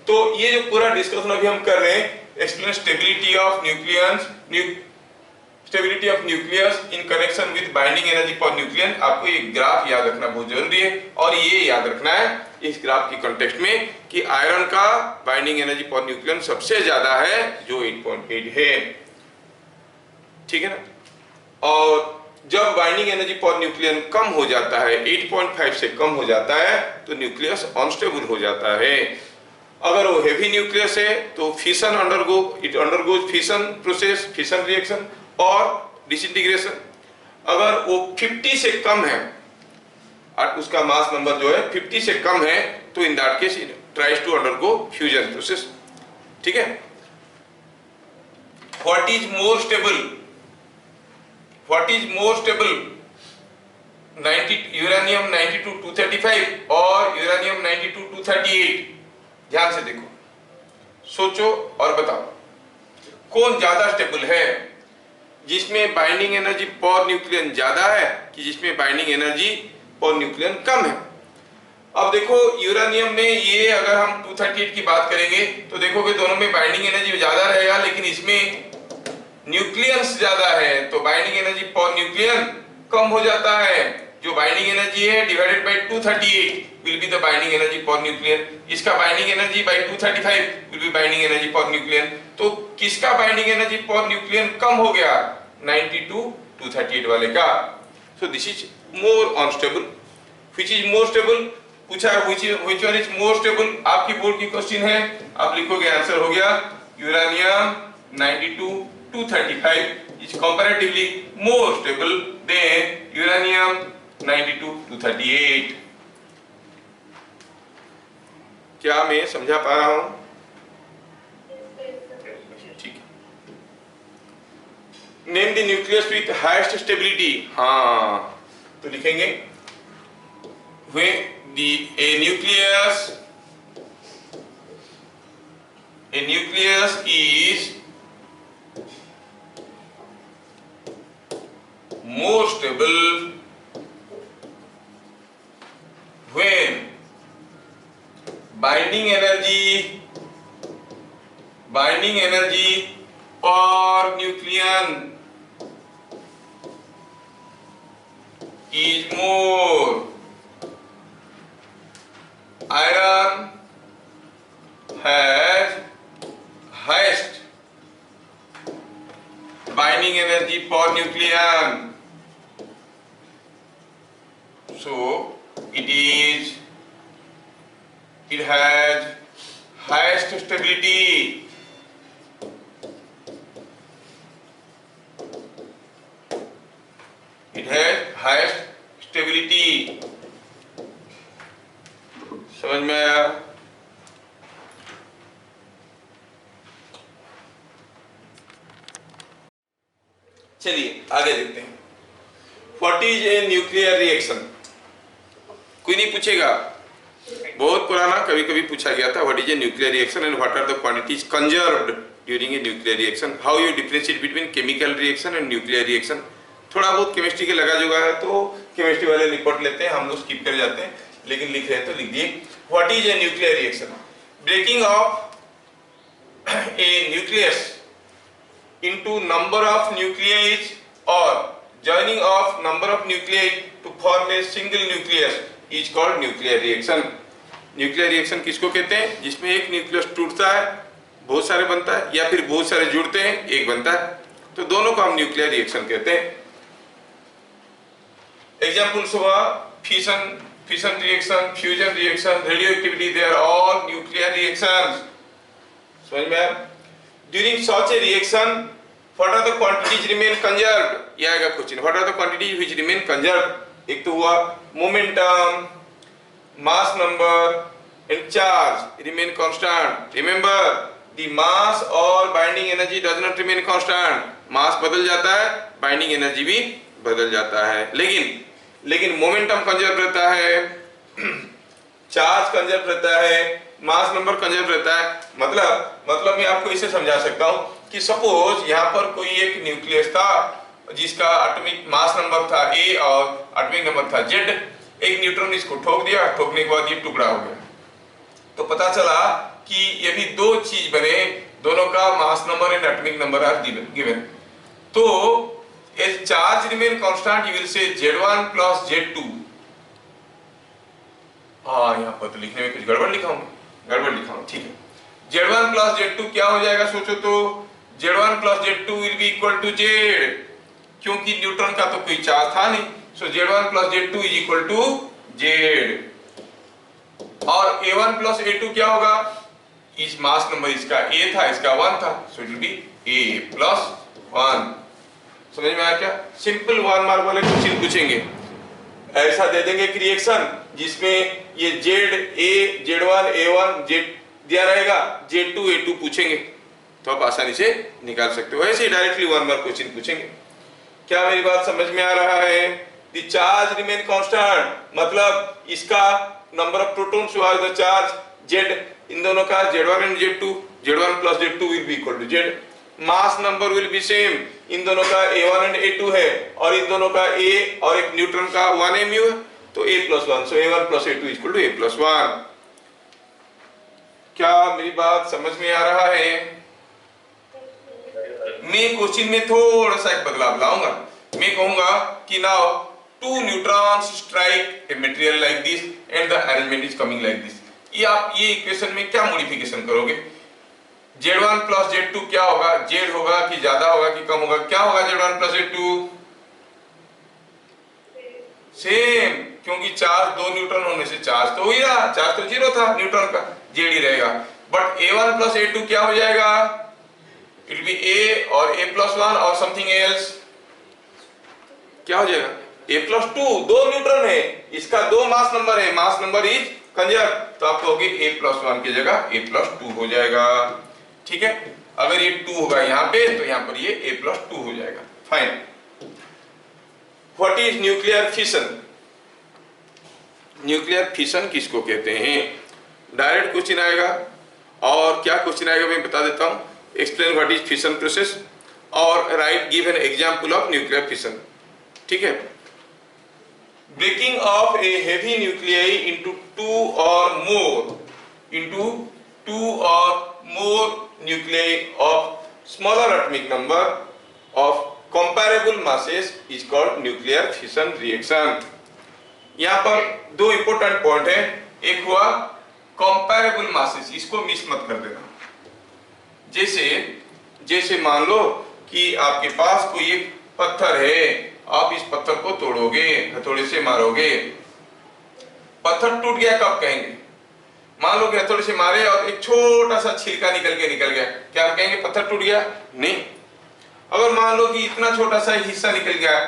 तो ये जो पूरा डिस्कशन अभी हम कर रहे हैं, explain stability of stability of nucleus in connection with binding energy for nucleon. आपको ये ग्राफ याद रखना बहुत जरूरी है, और ये याद रखना है इस ग्राफ की कॉन्टेक्स्ट में कि आयरन का बाइंडिंग एनर्जी फॉर न्यूक्लियन सबसे ज्यादा है, जो 8.8 है, ठीक है ना। और जब बाइंडिंग एनर्जी फॉर न्यूक्लियन कम हो जाता है, 8.5 से कम हो जाता है, तो न्यूक्लियस अनस्टेबल हो जाता है। अगर वो हेवी न्यूक्लियस है तो fission undergoes fission process, fission reaction और डिसइंटीग्रेशन। अगर वो 50 से कम है और उसका मास नंबर जो है 50 से कम है, तो in that case it tries to undergo fusion process, ठीक है। What is more stable 90 uranium 92-235 और यूरेनियम 92-238? ध्यान से देखो, सोचो और बताओ कौन ज्यादा स्टेबल है, जिसमें बाइंडिंग एनर्जी पर न्यूक्लियन ज्यादा है कि जिसमें बाइंडिंग एनर्जी पर न्यूक्लियन कम है। अब देखो यूरेनियम में ये अगर हम 238 की बात करेंगे तो देखोगे दोनों में बाइंडिंग एनर्जी ज्यादा रहेगा, लेकिन इसमें न्यूक्लियंस ज्यादा है तो बाइंडिंग एनर्जी पर न्यूक्लियन कम हो जाता है। जो बाइंडिंग एनर्जी है divided by 238 will be the binding energy per nucleon. इसका binding energy by 235 will be binding energy per nucleon. तो किसका बाइंडिंग एनर्जी पर न्यूक्लियन कम हो गया? 92-238 वाले का। So this is more unstable. Which is more stable पूछा है, which one is more stable? आपकी बोर्ड की क्वेश्चन है, आप लिखोगे आंसर हो गया uranium 92-235 is comparatively more stable than uranium 92-238। क्या मैं समझा पा रहा हूं? ठीक है। Name the nucleus with highest stability. हाँ, तो लिखेंगे a nucleus is more stable when binding energy per nucleon is more. Iron has highest binding energy per nucleon, so it has highest stability. It has highest stability. समझ में आया? चलिए आगे देखते हैं। What is a nuclear reaction? कोई नहीं पूछेगा, बहुत पुराना कभी कभी पूछा गया था। What is a nuclear reaction and what are the quantities conserved during a nuclear reaction? How you differentiate between chemical reaction and nuclear reaction? थोड़ा बहुत केमिस्ट्री के लगा जुगा है तो केमिस्ट्री वाले रिपोर्ट लेते हैं, हम लोग स्किप कर जाते हैं, लेकिन लिख रहे हैं तो लिख दिए। What is a nuclear reaction? Breaking of a nucleus into number of nuclei or joining of number of nuclei to form a single nucleus is called nuclear reaction. Nuclear reaction किसको कहते हैं? जिसमें एक न्यूक्लियस टूटता है, बहुत सारे बनता है, या फिर बहुत सारे जुड़ते हैं, एक बनता है, तो दोनों को हम न्यूक्लियर रिएक्शन कहते हैं। एग्जाम्पल्स हुआ fission reaction, fusion reaction, radioactivity, they are all nuclear reactions. समझ में आया? During such a reaction, what are the quantities remain conserved? ये आएगा question. What are the quantities which remain conserved? एक तो हुआ momentum, mass number and charge remain constant. Remember, the mass और binding energy does not remain constant. mass बदल जाता है, binding energy भी बदल जाता है, लेकिन momentum conserve रहता है, charge conserve रहता है, मास नंबर कंजर्व रहता है। मतलब मैं आपको इसे समझा सकता हूँ कि सपोज यहाँ पर कोई एक न्यूक्लियस था जिसका एटॉमिक मास नंबर था A और एटॉमिक नंबर था Z। एक न्यूट्रॉन इसको ठोक दिया, ठोकने के बाद ये टुकड़ा हो गया। तो पता चला कि ये भी दो चीज बने, दोनों का mass number and atomic number are given. तो as charge remain constant you will say Z1 plus Z2। हाँ, यहाँ पर तो लिखने में कुछ गड़बड़ लिखा हूँ, ठीक है। Z1 plus Z2 क्या हो जाएगा सोचो तो, Z1 plus Z2 will be equal to Z, क्योंकि न्यूट्रॉन का तो कोई चार्ज था नहीं, so Z1 plus Z2 is equal to Z। और A1 plus A2 क्या होगा, इस मास नंबर इसका A था, इसका 1 था, so it will be A plus 1। समझ में आया क्या? सिंपल 1 मार्क वाले क्वेश्चन पूछेंगे, ऐसा दे देंगे कि रिएक्शन जिसमें ये Z1 A1 Z दिया रहेगा, Z2 A2 पूछेंगे तो आप आसानी से निकाल सकते हो। ऐसे डायरेक्टली 1 मार्क क्वेश्चन पूछेंगे। क्या मेरी बात समझ में आ रहा है? द चार्ज रिमेन कांस्टेंट मतलब इसका number of protons was the charge Z, इन दोनों का Z1 and Z2, Z1 plus Z2 will be equal to Z। Mass number will be same, इन दोनों का A1 एंड A2 है और इन दोनों का A और एक न्यूट्रॉन का 1 mu है, तो A plus 1, so A1 plus A2 is equal to A plus 1। क्या मेरी बात समझ में आ रहा है? मैं क्वेश्चन में थोड़ा सा एक बदलाव लाऊंगा। मैं कहूंगा कि now two neutrons strike a material like this and the arrangement is coming like this. ये आप ये इक्वेशन में क्या मॉडिफिकेशन करोगे? Z1 plus Z2 क्या होगा? Z होगा कि ज्यादा होगा कि कम होगा? क्या होगा Z1 plus Z2? सेम, क्योंकि चार्ज दो न्यूट्रॉन होने से चार्ज तो ही रहा, चार्ज तो 0 था न्यूट्रॉन का, Z ही रहेगा। बट A1 plus A2 क्या हो जाएगा? इट बी A और A plus 1 और समथिंग एल्स। क्या हो जाएगा? A plus 2, दो न्यूट्रॉन है, इसका दो मास नंबर है, मास नंबर इज कंजर्व, तो आप कहोगे A plus 1 की जगह A plus 2 हो जाएगा। ठीक है, अगर ये 2 होगा यहाँ पे तो यहाँ पर ये A plus 2 हो जाएगा। Fine. What is nuclear fission? Nuclear fission किसको कहते हैं? डायरेक्ट क्वेश्चन आएगा, और क्या क्वेश्चन आएगा मैं बता देता हूँ। Explain what is fission process और write give an example of nuclear fission. ठीक है, breaking of a heavy nuclei into two और more nuclei of smaller atomic number of comparable masses is called nuclear fission reaction। यहाँ पर दो important point है, एक हुआ comparable masses, इसको मिस मत कर देना। जैसे मान लो कि आपके पास कोई एक पत्थर है, आप इस पत्थर को तोड़ोगे, हथौड़े से मारोगे, पत्थर टूट गया, कब कहेंगे? मान लो कि हथौड़े से मारे और एक छोटा सा छिलका निकल गया, क्या आप कहेंगे पत्थर टूट गया? नहीं। अगर मान लो कि इतना छोटा सा हिस्सा निकल गया,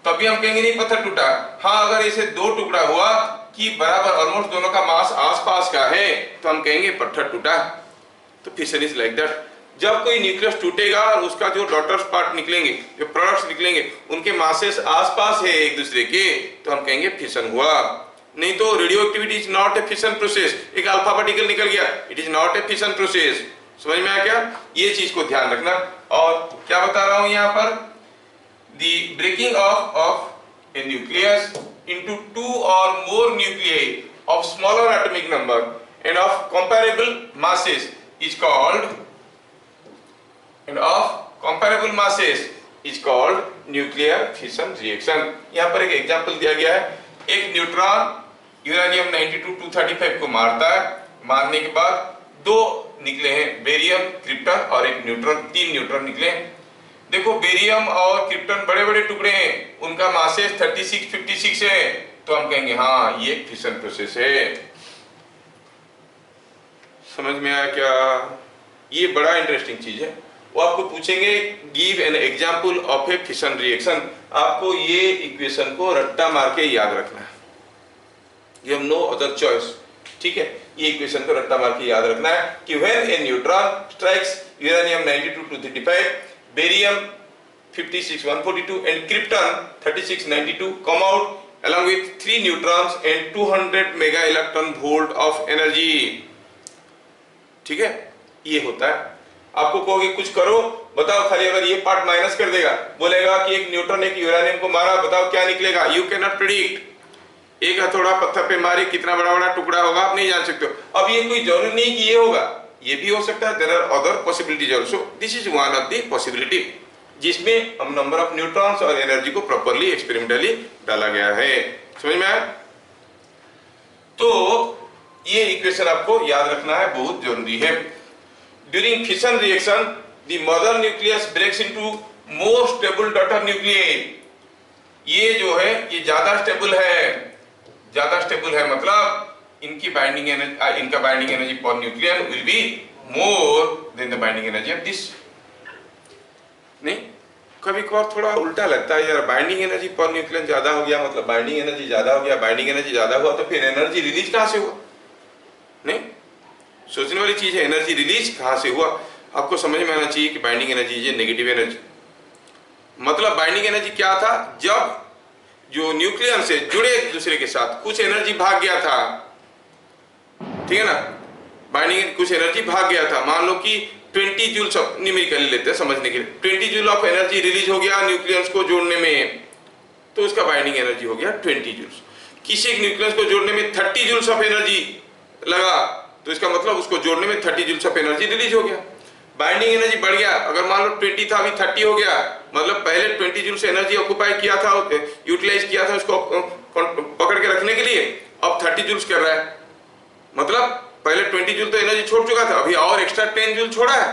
तब भी हम कहेंगे नहीं पत्थर टूटा। हाँ, अगर इसे दो टुकड़ा हुआ कि बराबर ऑलमोस्ट दोनों का मास आसपास का है, तो हम कहेंगे पत्थर टूटा। तो फिशन इज लाइक दैट। जब कोई न्यूक्लियस टूटेगा और उसका जो डॉटर्स पार्ट निकलेंगे, जो प्रोडक्ट्स निकलेंगे, उनके मासेस आसपास है एक दूसरे के, तो हम कहेंगे फिशन हुआ। नहीं तो radio activity is not a fission process. एक अल्फा पार्टिकल निकल गया, it is not a fission process. समझ में आया क्या? ये चीज को ध्यान रखना। और क्या बता रहा हूं यहाँ पर, the breaking of a nucleus into two और more nuclei of smaller atomic number and of comparable masses is called nuclear fission reaction. यहाँ पर एक एग्जांपल दिया गया है। एक न्यूट्रॉन यूरेनियम 92-235 को मारता है, मारने के बाद दो निकले हैं, बेरियम, क्रिप्टन और एक न्यूट्रॉन, 3 न्यूट्रॉन निकले हैं। देखो बेरियम और क्रिप्टन बड़े बड़े टुकड़े हैं, उनका मासेस 36-56 है, तो हम कहेंगे हाँ ये फिशन प्रोसेस है। समझ में आया क्या? ये बड़ा इंटरेस्टिंग चीज है। वो आपको पूछेंगे give an example of A fission reaction. आपको ये इक्वेशन को रट्टा मार के याद रखना है, you have no other choice. ठीक है, ये इक्वेशन को रट्टा मार के याद रखना है कि when a neutron strikes uranium 92-235, barium 56-142 and krypton 36-92 come out along with 3 neutrons and 200 mega electron volt of energy। ठीक है, ये होता है। आपको कहोगे कुछ करो, बताओ खाली, अगर ये पार्ट माइनस कर देगा, बोलेगा कि एक न्यूट्रॉन एक यूरेनियम को मारा, बताओ क्या निकलेगा, यू कैन नॉट प्रिडिक्ट। एक हथौड़ा पत्थर पे मारे, कितना बड़ा बड़ा टुकड़ा होगा आप नहीं जान सकते हो। अब ये कोई जरूरी नहीं कि ये होगा, ये भी हो सकता है, there are other possibilities also, this is one of the possibility जिसमें हम नंबर ऑफ न्यूट्रॉन्स और एनर्जी को प्रॉपर्ली एक्सपेरिमेंटली डाला गया है। समझ में आया? तो ये इक्वेशन आपको याद रखना है, बहुत जरूरी है। During fission reaction the mother nucleus breaks into more stable daughter nucleus. ये जो है ये ज्यादा स्टेबल है, मतलब इनकी बाइंडिंग एनर्जी, इनका binding energy per nucleon will be more than the binding energy of this. नहीं, कभी कभार थोड़ा उल्टा लगता है यार, बाइंडिंग एनर्जी पर न्यूक्लियन ज्यादा हो गया मतलब बाइंडिंग एनर्जी ज्यादा हो गया, बाइंडिंग एनर्जी ज्यादा हुआ तो फिर एनर्जी रिलीज कहां से हुआ? नहीं, सोचने वाली चीज है, एनर्जी रिलीज कहां से हुआ? आपको समझ में आना चाहिए कि बाइंडिंग एनर्जी है नेगेटिव एनर्जी। मतलब बाइंडिंग एनर्जी क्या था? जब जो न्यूक्लियन से जुड़े एक दूसरे के साथ कुछ एनर्जी भाग गया था, ठीक है ना, बाइंडिंग कुछ एनर्जी भाग गया था, मान लो कि 20 जूल्स ऑफ, न्यूमेरिकल लेते हैं समझने के लिए, 20 जूल ऑफ एनर्जी रिलीज हो गया न्यूक्लियस को जोड़ने में, तो उसका बाइंडिंग एनर्जी हो गया 20 जूल्स। किसी एक न्यूक्लियस को जोड़ने में 30 जूल्स ऑफ एनर्जी लगा, तो इसका मतलब उसको जोड़ने में 30 जूल्स ऑफ एनर्जी रिलीज हो गया। बाइंडिंग एनर्जी बढ़ गया, अगर मान लो 20 था अभी 30 हो गया, मतलब पहले 20 जूल्स एनर्जी ऑक्युपाई किया था, यूटिलाइज किया था उसको पकड़ के रखने के लिए, अब 30 जूल्स कर रहा है, मतलब पहले 20 जूल तो एनर्जी छोड़ चुका था, अभी और एक्स्ट्रा 10 जूल छोड़ा है।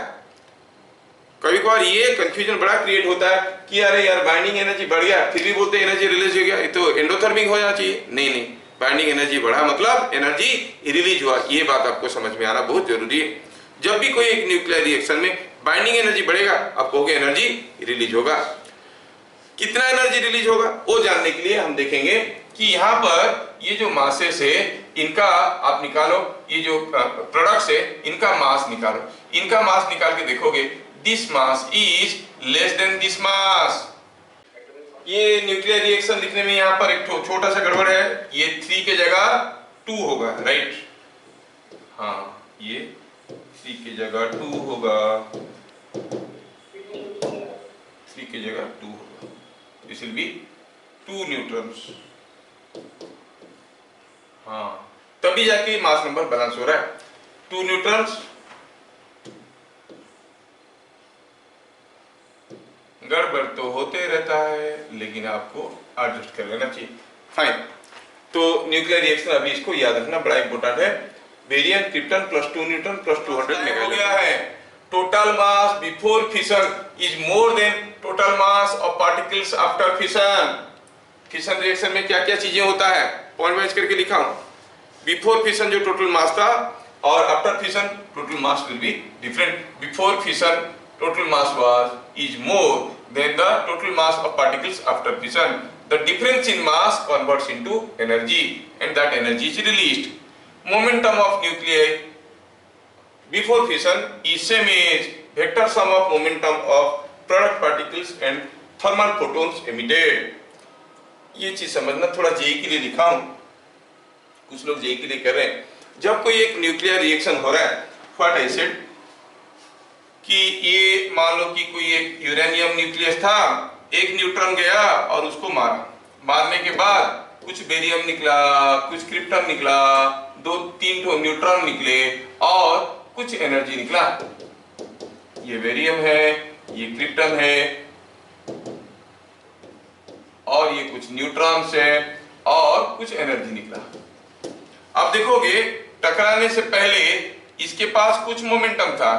कभी कभार ये कंफ्यूजन बड़ा क्रिएट होता है कि अरे यार बाइंडिंग एनर्जी बढ़ गया फिर भी बोलते एनर्जी रिलीज हो गया, ये तो एंडोथर्मिक हो जाना चाहिए। नहीं, बाइंडिंग एनर्जी बढ़ा मतलब एनर्जी रिलीज हुआ, ये बात आपको समझ में आना बहुत जरूरी है। जब भी कोई एक न्यूक्लियर रिएक्शन में बाइंडिंग एनर्जी बढ़ेगा, आप कहोगे एनर्जी रिलीज होगा। कितना एनर्जी रिलीज होगा वो जानने के लिए हम देखेंगे कि यहाँ पर ये जो मासेस है इनका आप निकालो, ये जो प्रोडक्ट्स है इनका मास निकालो, इनका मास निकाल के देखोगे this mass is less then this mass. ये न्यूक्लियर रिएक्शन लिखने में यहाँ पर एक छोटा सा गड़बड़ है, ये 3 के जगह 2 होगा, राइट? हाँ, ये 3 के जगह 2 होगा, 3 के जगह 2 होगा, दिस विल बी 2 न्यूट्रॉन्स। हाँ, तभी जाके मास नंबर बैलेंस हो रहा है। 2 न्यूट्रॉन्स, गड़बड़ तो होते रहता है लेकिन आपको एडजस्ट कर लेना चाहिए। फाइन, तो न्यूक्लियर रिएक्शन अभी इसको याद रखना बड़ा इंपॉर्टेंट है। Barium krypton plus 2 neutron plus 200 mega हो गया है। Total mass before fission is more then total mass of particles after fission. Fission reaction में क्या क्या चीजें होता है पॉइंट वाइज करके लिखा हूं। बिफोर फिशन जो टोटल मास था और after fission total mass will be different. Before fission total mass is more than the total mass of particles after fission. The difference in mass converts into energy and that energy is released. Momentum of nuclei before fission is same as vector sum of momentum of product particles and thermal photons emitted. ये चीज समझना, थोड़ा JEE के लिए लिखा हूं, कुछ लोग जेई के लिए कर रहे हैं। जब कोई एक न्यूक्लियर रिएक्शन हो रहा है, व्हाट आई सेड कि ये मान लो कि कोई एक यूरेनियम न्यूक्लियस था, एक न्यूट्रॉन गया और उसको मारा, मारने के बाद कुछ बेरियम निकला, कुछ क्रिप्टन निकला, 2-3 न्यूट्रॉन निकले और कुछ एनर्जी निकला। ये बेरियम है, ये क्रिप्टन है और ये कुछ न्यूट्रॉन्स है और कुछ एनर्जी निकला। अब देखोगे टकराने से पहले इसके पास कुछ मोमेंटम था,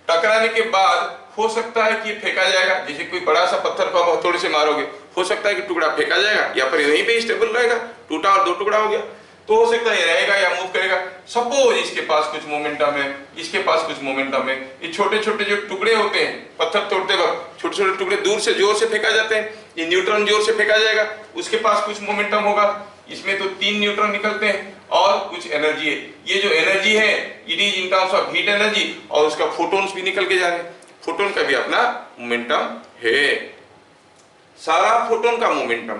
टकराने के बाद हो सकता है कि फेंका जाएगा, जैसे कोई बड़ा सा पत्थर को आप हथौड़े से मारोगे, हो सकता है कि टुकड़ा फेंका जाएगा या फिर यहीं पे स्टेबल रहेगा, टूटा और 2 टुकड़ा हो गया, तो हो सकता है ये रहेगा या मूव करेगा। सपोज इसके पास कुछ मोमेंटम है, इसके पास कुछ मोमेंटम है, ये छोटे छोटे जो टुकड़े होते हैं पत्थर तोड़ते वक्त, छोटे छोटे टुकड़े दूर से जोर से फेंका जाते हैं, ये न्यूट्रॉन जोर से फेंका जाएगा, उसके पास कुछ मोमेंटम होगा, इसमें तो 3 न्यूट्रॉन निकलते हैं और कुछ एनर्जी है। ये जो एनर्जी है it is in terms of heat energy और उसका फोटोन्स भी निकल के जा रहे हैं, फोटोन का भी अपना मोमेंटम है। सारा फोटोन का मोमेंटम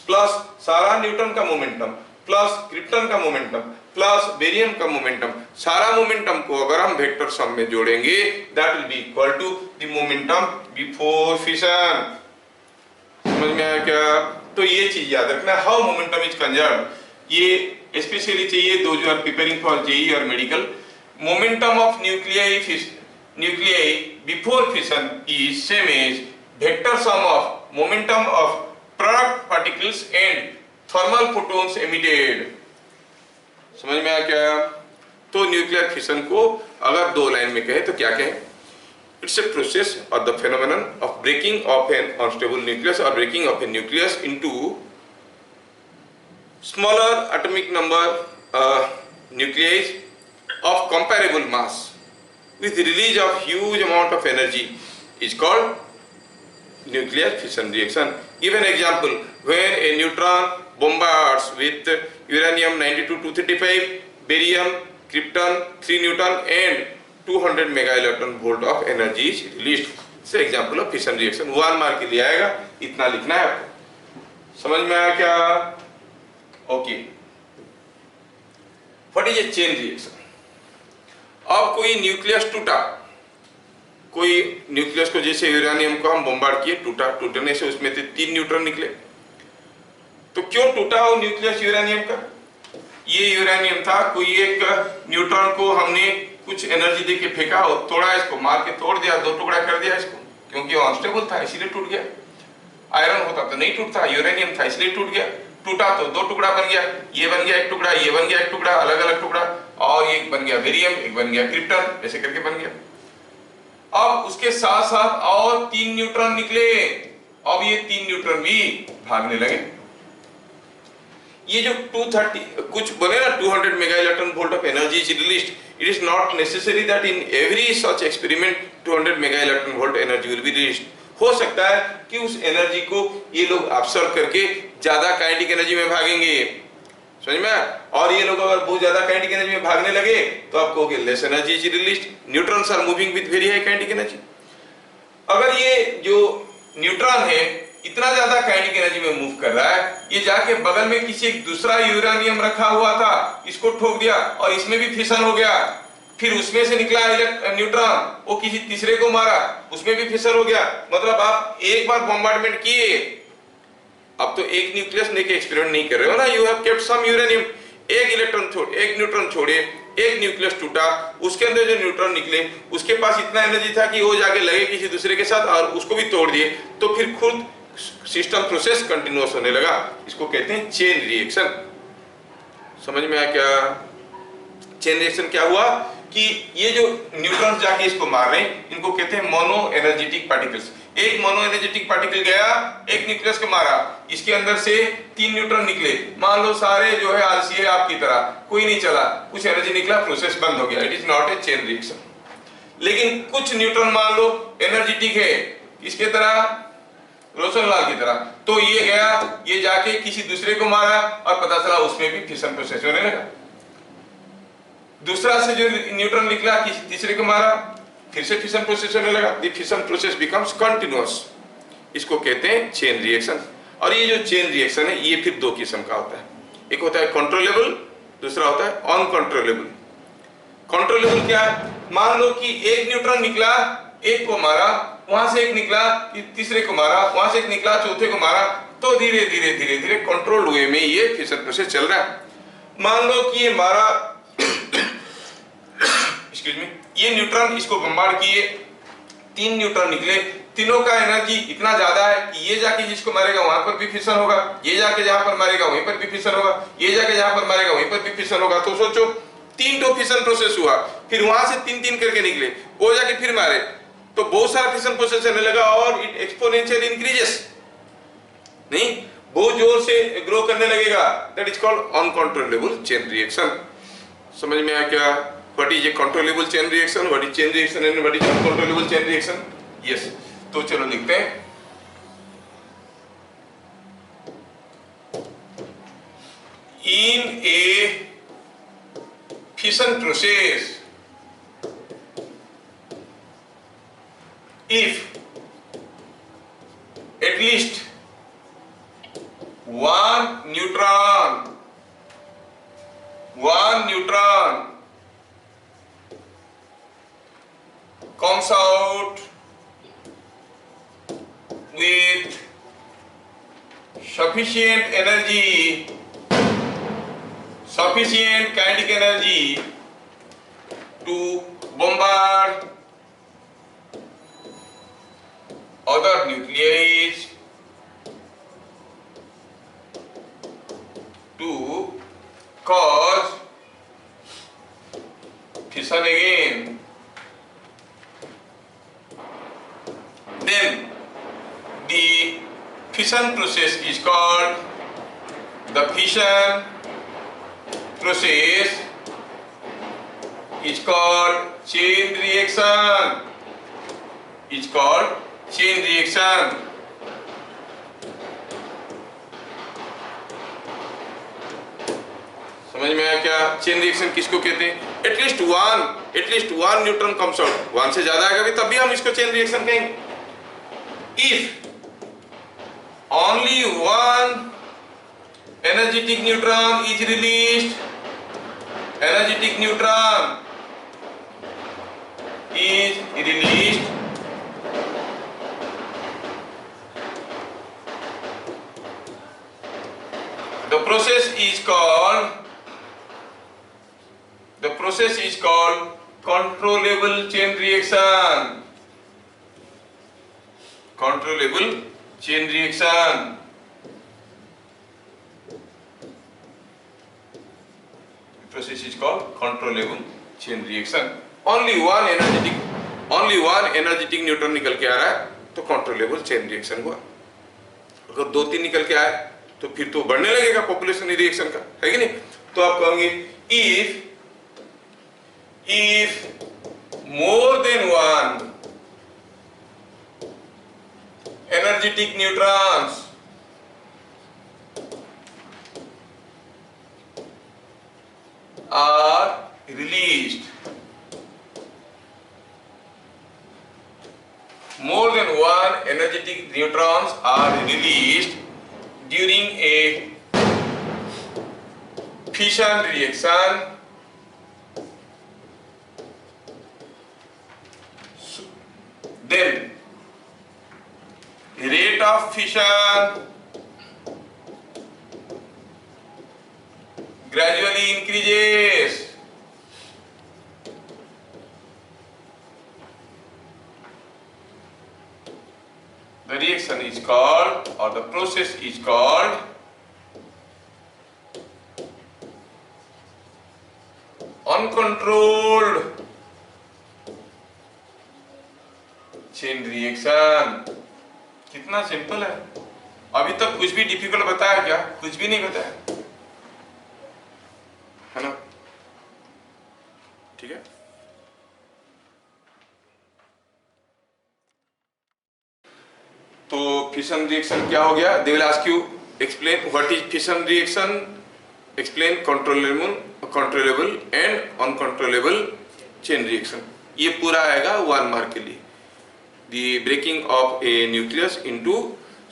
प्लस सारा न्यूट्रॉन का मोमेंटम प्लस क्रिप्टन का मोमेंटम प्लस बेरियम का मोमेंटम, सारा मोमेंटम को अगर हम वेक्टर सम में जोड़ेंगे that will be equal to the momentum before fission. समझ में आया क्या? तो ये चीज याद रखना, हाउ मोमेंटम इज कंजर्व, ये स्पेशली चाहिए दो जो आर प्रिपेयरिंग फॉर जेई और medical. Momentum of nuclei before fission is same as vector some of momentum of product particles and thermal photons emitted. समझ में आया क्या? तो न्यूक्लियर फिशन को अगर दो लाइन में कहे तो क्या कहे? It's a process or the phenomenon of breaking of an unstable nucleus or breaking of a nucleus into smaller atomic number nuclei of comparable mass with release of huge amount of energy is called nuclear fission reaction. Give an example: when a neutron bombards with uranium 92-235, barium, krypton 3 Newton and 200 mega electron volt of energy is released. से example of fission reaction. 1 mark के लिए आएगा, इतना लिखना है आपको। समझ में आया क्या? Okay. What is A chain reaction? अब कोई न्यूक्लियस टूटा, कोई न्यूक्लियस को जैसे यूरेनियम को हम बम्बार्ड किए, टूटा, टूटने से उसमें से 3 न्यूट्रॉन निकले। तो क्यों टूटा वो न्यूक्लियस यूरेनियम का? ये यूरेनियम था, कोई एक न्यूट्रॉन को हमने कुछ एनर्जी देके फेंका और तोड़ा, इसको मार के तोड़ दिया, 2 टुकड़ा कर दिया इसको, क्योंकि वो अनस्टेबल था इसीलिए टूट गया। आयरन होता तो नहीं टूटता, यूरेनियम था इसलिए टूट गया। टूटा तो 2 टुकड़ा बन गया, ये बन गया एक टुकड़ा, ये बन गया एक टुकड़ा, अलग अलग टुकड़ा, और एक बन गया बेरियम, एक बन गया क्रिप्टन, ऐसे करके बन गया। अब उसके साथ साथ और 3 न्यूट्रॉन निकले। अब ये 3 न्यूट्रॉन भी भागने लगे। ये जो 230 कुछ बोले ना 200 mega electron volt of energy is released, it is not necessary that in every such experiment 200 mega electron volt energy will be released. हो सकता है कि उस एनर्जी को ये लोग ऑब्जर्व करके ज्यादा काइनेटिक एनर्जी में भागेंगे, समझ में? और ये लोग अगर बहुत ज्यादा काइनेटिक एनर्जी में भागने लगे तो आप कहोगे less energy is released, neutrons are moving with very high kinetic energy. अगर ये जो न्यूट्रॉन है इतना ज्यादा काइनेटिक एनर्जी में मूव कर रहा है, ये जाके बगल में किसी एक दूसरा यूरेनियम रखा हुआ था, इसको ठोक दिया और इसमें भी फिशन हो गया, फिर उसमें से निकला न्यूट्रॉन, वो किसी तीसरे को मारा, उसमें भी फिशन हो गया। मतलब आप एक बार बॉम्बार्डमेंट किए, अब तो एक न्यूक्लियस लेके एक्सपेरिमेंट नहीं कर रहे हो ना, you have kept some uranium, एक न्यूट्रॉन छोड़े, एक न्यूक्लियस टूटा, उसके अंदर जो न्यूट्रॉन निकले उसके पास इतना एनर्जी था कि वो जाके लगे किसी दूसरे के साथ और उसको भी तोड़ दिए, तो फिर खुद सिस्टम प्रोसेस कंटिन्यूअस होने लगा। इसको कहते हैं चेन रिएक्शन। समझ में आया क्या? चेन रिएक्शन क्या हुआ कि ये जो न्यूट्रॉन्स जाके इसको मार रहे हैं, इनको कहते हैं मोनो एनर्जेटिक पार्टिकल्स। एक मोनो एनर्जेटिक पार्टिकल गया, एक न्यूक्लियस को मारा, इसके अंदर से 3 न्यूट्रॉन निकले, मान लो सारे जो है आलसी है आपकी तरह, कोई नहीं चला, कुछ एनर्जी निकला, प्रोसेस बंद हो गया, it is not a chain reaction. लेकिन कुछ न्यूट्रॉन मान लो एनर्जेटिक है, इसके तरह रोशनलाल की तरह, तो ये गया, ये जाके किसी दूसरे को मारा और पता चला उसमें भी फिशन प्रोसेस होने लगा। दूसरा से जो न्यूट्रॉन निकला किसी तीसरे को मारा, फिर से फिशन प्रोसेस होने लगा। The fission process becomes continuous, इसको कहते हैं चेन रिएक्शन। और ये जो चेन रिएक्शन है ये फिर 2 किस्म का होता है, एक होता है कंट्रोलेबल, दूसरा होता है अनकंट्रोलेबल। कंट्रोलेबल क्या है? मान लो कि एक न्यूट्रॉन निकला, एक को मारा, वहां से एक निकला, तीसरे को मारा, वहां से एक निकला, चौथे को मारा, तो धीरे धीरे धीरे धीरे कंट्रोल्ड वे में ये फिशन प्रोसेस चल रहा है। मान लो कि ये मारा एक्सक्यूज मी, ये न्यूट्रॉन इसको बम्बार्ड किए, 3 न्यूट्रॉन निकले, तीनों का एनर्जी इतना ज्यादा है कि ये जाके जिसको मारेगा वहां पर भी फिशन होगा, ये जाके जहां पर मारेगा वहीं पर भी फिशन होगा, ये जाके जहां पर मारेगा वहीं पर भी फिशन होगा। तो सोचो 3 तो फिशन प्रोसेस हुआ, फिर वहां से 3-3 करके निकले, वो जाके फिर मारे, तो बहुत सारा फिशन प्रोसेस होने लगा और इट एक्सपोनेंशियल इंक्रीजेस, नहीं बहुत जोर से ग्रो करने लगेगा। That is called uncontrollable chain reaction. समझ में आया क्या? What is A controllable chain reaction, what is chain reaction and what is uncontrollable chain reaction? Yes, तो चलो लिखते हैं। इन ए fission process, if at least one neutron comes out with sufficient energy, sufficient kinetic energy to bombard other nuclei to cause fission again. Then the fission process is called the fission process is called chain reaction. Is called chain reaction. समझ में आया क्या? Chain reaction किसको कहते हैं? At least one neutron comes out, one से ज्यादा आएगा भी तब भी हम इसको चेन रिएक्शन कहेंगे. If only one energetic neutron is released, energetic neutron is released, the process is called controllable chain reaction. Controllable chain reaction. The process is called controllable chain reaction. Only one energetic neutron निकल के आ रहा है तो controllable chain reaction हुआ. अगर 2-3 निकल के आए तो फिर तो बढ़ने लगेगा पॉपुलेशन रिएक्शन का, है कि नहीं? तो आप कहोगे if more than one energetic neutrons are released, more than one energetic neutrons are released during a fission reaction, then rate of fission gradually increases. The reaction is called, or the process is called, uncontrolled chain reaction. कितना simple है. अभी तक कुछ भी difficult बताया क्या? कुछ भी नहीं बताया, है ना? ठीक है. तो फिशन रिएक्शन क्या हो गया? They will ask you explain what is fission reaction, explain controllable and uncontrollable chain reaction. ये पूरा आएगा 1 मार्क के लिए. The breaking of a nucleus into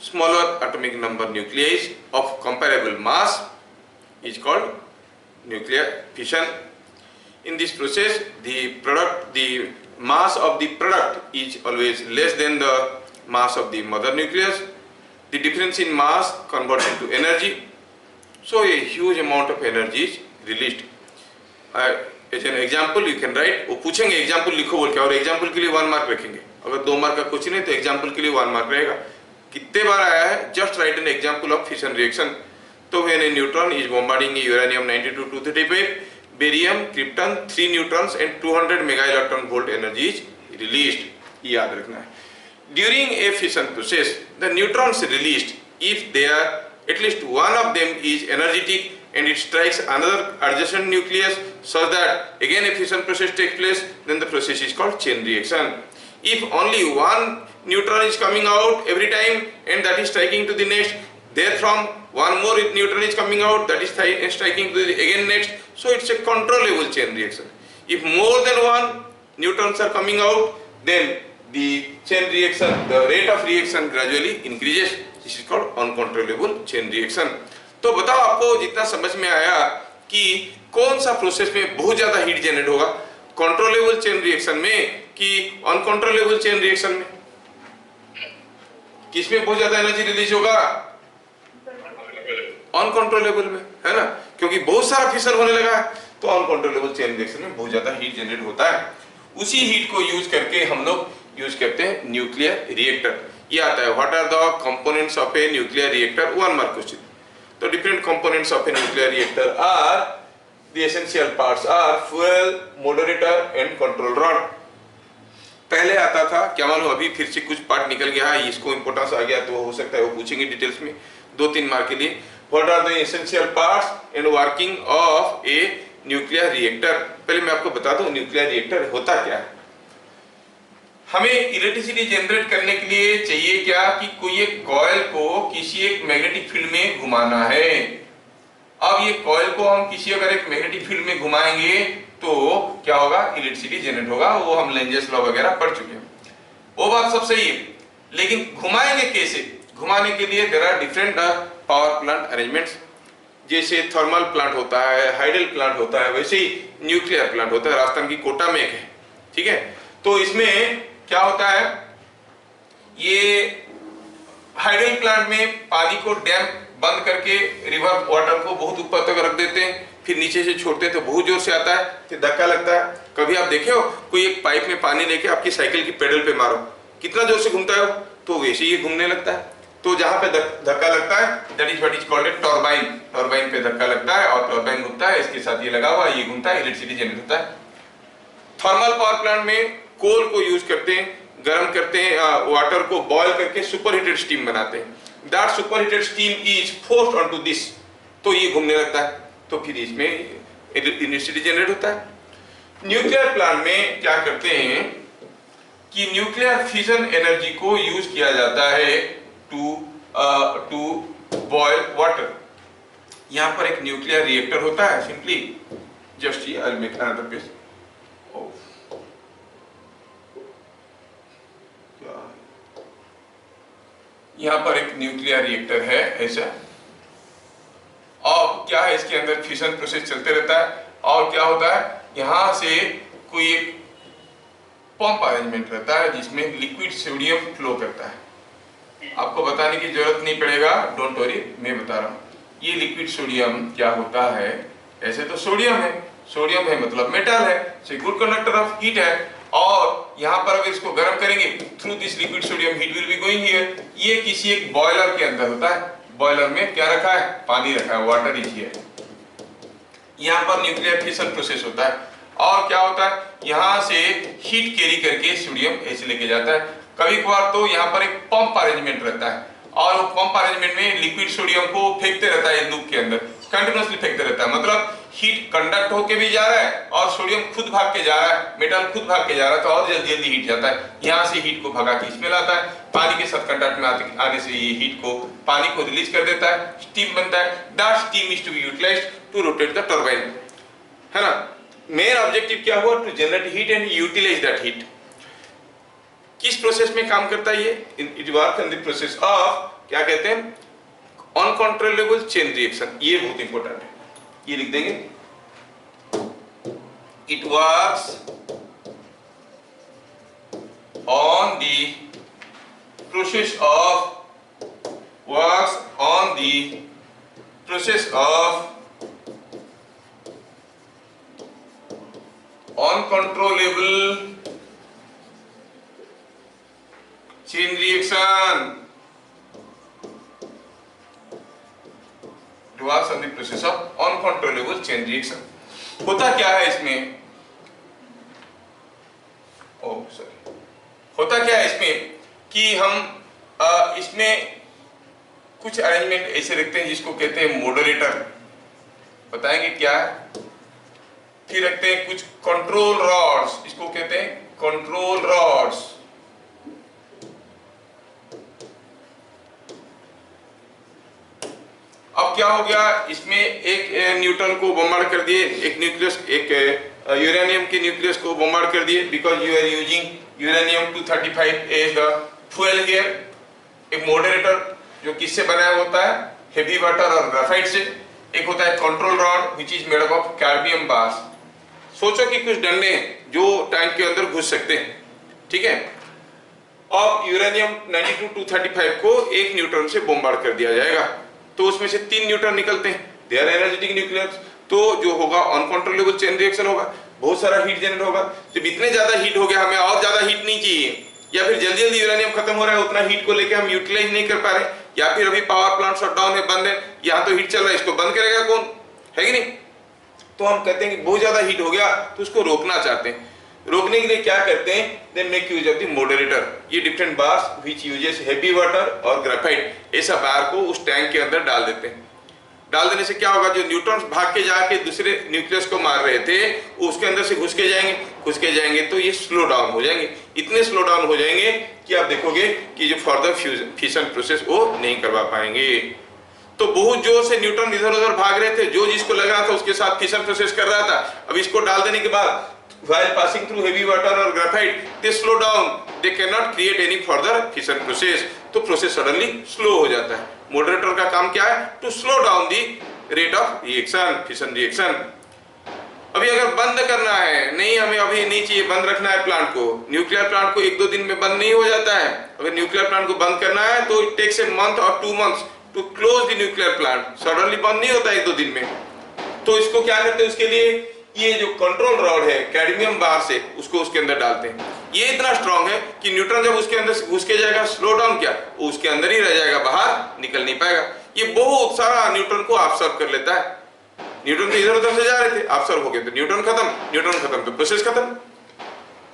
smaller atomic number nuclei of comparable mass is called nuclear fission. In this process, the mass of the product is always less than the mass of the mother nucleus. The difference in mass converts into energy, so a huge amount of energy is released. As an example, you can write. वो पूछेंगे example लिखो बोल के, और example के लिए 1 mark रखेंगे. अगर 2 मार्क का क्वेश्चन है तो एग्जाम्पल के लिए 1 मार्क रहेगा. कितने बार आया है? Just write an example of fission reaction. तो when a neutron is bombarding uranium 92-235, barium, krypton, 3 neutrons and 200 mega electron volt energy is released. याद रखना है. During a fission process the neutrons released, if they are at least one of them is energetic and it strikes another adjacent nucleus such that again a fission process takes place, then the process is called chain reaction. If only one neutron is coming out every time and that is striking to the next, therefrom one more neutron is coming out, that is striking to the again next, so it's a controllable chain reaction. If more than one neutrons are coming out, then the chain reaction, the rate of reaction gradually increases. This is called uncontrollable chain reaction. तो बताओ आपको जितना समझ में आया कि कौन सा प्रोसेस में बहुत ज्यादा हीट जनरेट होगा. कंट्रोलेबल चेन रिएक्शन में कि अनकंट्रोलेबल चेन रिएक्शन में? किसमें बहुत ज्यादा एनर्जी रिलीज होगा? अनकंट्रोलेबल में, है ना, क्योंकि बहुत सारा फिशन होने लगा है, तो अनकंट्रोलेबल चेन रिएक्शन में बहुत ज्यादा हीट जनरेट होता है। उसी हीट को यूज करके हम लोग यूज करते हैं न्यूक्लियर रिएक्टर। ये आता है what are the components of a nuclear reactor, 1 mark question. तो different components of a nuclear reactor are the essential parts are fuel, moderator and control rod. पहले आता था, क्या मालूम अभी फिर से कुछ पार्ट निकल गया है, इसको इंपोर्टेंस आ गया तो हो सकता है वो पूछेंगे डिटेल्स में 2-3 मार्क के लिए। What are the essential parts and working of a nuclear reactor. पहले मैं आपको बता दूं न्यूक्लियर रिएक्टर होता क्या है। हमें इलेक्ट्रिसिटी जनरेट करने के लिए चाहिए क्या कि कोई एक कॉइल को किसी एक मैग्नेटिक फील्ड में घुमाना है। अब ये कॉइल को हम किसी अगर एक मैग्नेटिक फील्ड में घुमाएंगे तो क्या होगा, इलेक्ट्रिसिटी जनरेट होगा। वो हम लेंजेस लॉ वगैरह पढ़ चुके हैं, वो बात सब सही है, लेकिन घुमाएंगे कैसे? घुमाने के लिए there are different power plant arrangements. जैसे थर्मल प्लांट होता है, हाइडल प्लांट होता है, वैसे ही न्यूक्लियर प्लांट होता है। राजस्थान की कोटा में एक है, ठीक है। तो इसमें क्या होता है, ये हाइडल प्लांट में पानी को डैम बंद करके रिवर वाटर को बहुत ऊपर तक रख देते हैं, फिर नीचे से छोड़ते हैं तो बहुत जोर से आता है, फिर धक्का लगता है। कभी आप देखे हो कोई एक पाइप में पानी लेके आपकी साइकिल की पेडल पे मारो, कितना जोर से घूमता है, तो वैसे ही घूमने लगता है। तो जहां पे धक्का लगता है that is what is called a turbine. Turbine पे धक्का लगता है और टर्बाइन घूमता है, इसके साथ ये लगा हुआ है, ये घूमता है, इलेक्ट्रिसिटी जनरेट होता है। थर्मल पावर प्लांट में कोल को यूज करते हैं, गर्म करते हैं, वाटर को बॉयल करके सुपरहीटेड स्टीम बनाते हैं। That superheated steam is forced onto this, तो ये घूमने लगता है, तो फिर इसमें इलेक्ट्रिसिटी जनरेट होता है। न्यूक्लियर प्लांट में क्या करते हैं कि न्यूक्लियर फिशन एनर्जी को यूज किया जाता है टू बॉयल वाटर। यहां पर एक न्यूक्लियर रिएक्टर होता है, simply just I will make another page. यहां पर एक न्यूक्लियर रिएक्टर है ऐसा, और क्या है इसके अंदर फिशन प्रोसेस चलते रहता है, और क्या होता है यहां से कोई एक पंप अरेंजमेंट रहता है जिसमें लिक्विड सोडियम फ्लो करता है। आपको बताने की जरूरत नहीं पड़ेगा, डोंट वरी, मैं बता रहा हूं। ये लिक्विड सोडियम क्या होता है, ऐसे तो सोडियम है, सोडियम है मतलब मेटल है, so good conductor of heat है, और यहां पर अगर इसको गर्म करेंगे through this liquid sodium heat will be going here. ये किसी एक बॉयलर के अंदर होता है, बॉयलर में क्या रखा है, पानी रखा है, वाटर इज हियर। यहां पर न्यूक्लियर फिशन प्रोसेस होता है, और क्या होता है यहां से हीट कैरी करके सोडियम ऐसे लेके जाता है। कभी कभार तो यहाँ पर एक पंप अरेंजमेंट रहता है, और वो पंप अरेंजमेंट में लिक्विड सोडियम को फेंकते रहता है लूप के अंदर, कंटिन्यूअसली फेंकते रहता है, मतलब हीट कंडक्ट होके भी जा रहा है और सोडियम खुद भाग के जा रहा है, मेटल खुद भाग के जा रहा है, तो और जल्दी जल्दी हीट जाता है। यहाँ से हीट को भगा के इसमें लाता है, पानी के साथ कंडक्ट में आने से ये हीट को, पानी को रिलीज कर देता है, स्टीम बनता है। That steam is to be utilized to rotate the turbine, है ना। मेन ऑब्जेक्टिव क्या हुआ, to generate heat and utilize that heat. किस प्रोसेस में काम करता है ये, it work in the process of, क्या कहते हैं, अनकंट्रोलेबल चेन रिएक्शन। ये बहुत इंपॉर्टेंट है, ये लिख देंगे, it works on the process of uncontrollable chain reaction. It works on the process of uncontrollable chain reaction। होता क्या है इसमें, होता क्या है इसमें कि हम इसमें कुछ अरेंजमेंट ऐसे रखते हैं जिसको कहते हैं मॉडरेटर, बताएंगे क्या है। फिर रखते हैं कुछ कंट्रोल रॉड्स, इसको कहते हैं कंट्रोल रॉड्स। अब क्या हो गया, इसमें एक न्यूट्रॉन को बम्बार्ड कर दिए, एक न्यूक्लियस, एक यूरेनियम के न्यूक्लियस को बम्बार्ड कर दिए, because you are using uranium 235 as the fuel here. एक मॉडरेटर जो किससे बनाया होता है, हेवी वाटर और ग्रेफाइट से। एक होता है control rod which is made up of cadmium bars. सोचो कि कुछ डंडे हैं जो टैंक के अंदर घुस सकते हैं, ठीक है। अब यूरेनियम 92-235 को 1 न्यूट्रॉन से बॉम्बार्ड कर दिया जाएगा, तो उसमें से 3 न्यूट्रॉन निकलते हैं, दे आर एनर्जेटिक न्यूक्लियस। तो जो होगा अनकंट्रोलेबल चेन रिएक्शन होगा, बहुत सारा हीट जनरेट होगा। जब इतने ज्यादा हीट हो गया, हमें और ज्यादा हीट नहीं चाहिए, या फिर जल्दी जल्दी यूरेनियम खत्म हो रहा है, उतना हीट को लेकर हम यूटिलाइज नहीं कर पा रहे, या फिर अभी पावर प्लांट शटडाउन है, बंद है, यहाँ तो हीट चल रहा है, इसको बंद करेगा कौन, है कि नहीं। तो हम कहते हैं कि बहुत ज्यादा हीट हो गया, तो उसको रोकना चाहते हैं। रोकने के लिए क्या करते हैं, they make use of the moderator. ये different bars which uses heavy water और ग्रेफाइट, ऐसा बार को उस टैंक के अंदर डाल देते हैं। डाल देने से क्या होगा, जो न्यूट्रॉन्स भाग के जाके दूसरे न्यूक्लियस को मार रहे थे, वो उसके अंदर से घुस के जाएंगे, तो ये स्लो डाउन हो जाएंगे। इतने स्लो डाउन हो जाएंगे कि आप देखोगे कि जो फर्दर फिशन प्रोसेस वो नहीं करवा पाएंगे। तो बहुत जोर से न्यूट्रॉन इधर उधर भाग रहे थे, जो जिसको लग रहा था उसके साथ फिशन प्रोसेस कर रहा था। अब इसको डाल देने के बाद while passing through heavy water or graphite, they slow down, they cannot create any further fission process, तो प्रोसेस सडनली स्लो हो जाता है। मॉडरेटर का काम क्या है, to slow down the rate of reaction, fission reaction. अभी अगर बंद करना है, नहीं हमें अभी नहीं चाहिए, बंद रखना है प्लांट को, न्यूक्लियर प्लांट को 1-2 दिन में बंद नहीं हो जाता है। अगर न्यूक्लियर प्लांट को बंद करना है तो इट टेक्स ए मंथ और 2 months to close the nuclear plant, suddenly बंद नहीं होता 1-2 दिन में। तो इसको क्या करते हैं, उसके लिए ये जो कंट्रोल रॉड है कैडमियम बार से, उसको उसके अंदर डालते हैं। ये इतना स्ट्रांग है कि न्यूट्रॉन जब उसके अंदर घुस के जाएगा, स्लो डाउन क्या, वो उसके अंदर ही रह जाएगा, बाहर निकल नहीं पाएगा। ये बहुत सारा न्यूट्रॉन को ऑब्जर्व कर लेता है। न्यूट्रॉन तो इधर उधर से जा रहे थे, ऑब्जर्व हो गए तो न्यूट्रॉन खत्म तो प्रोसेस खत्म।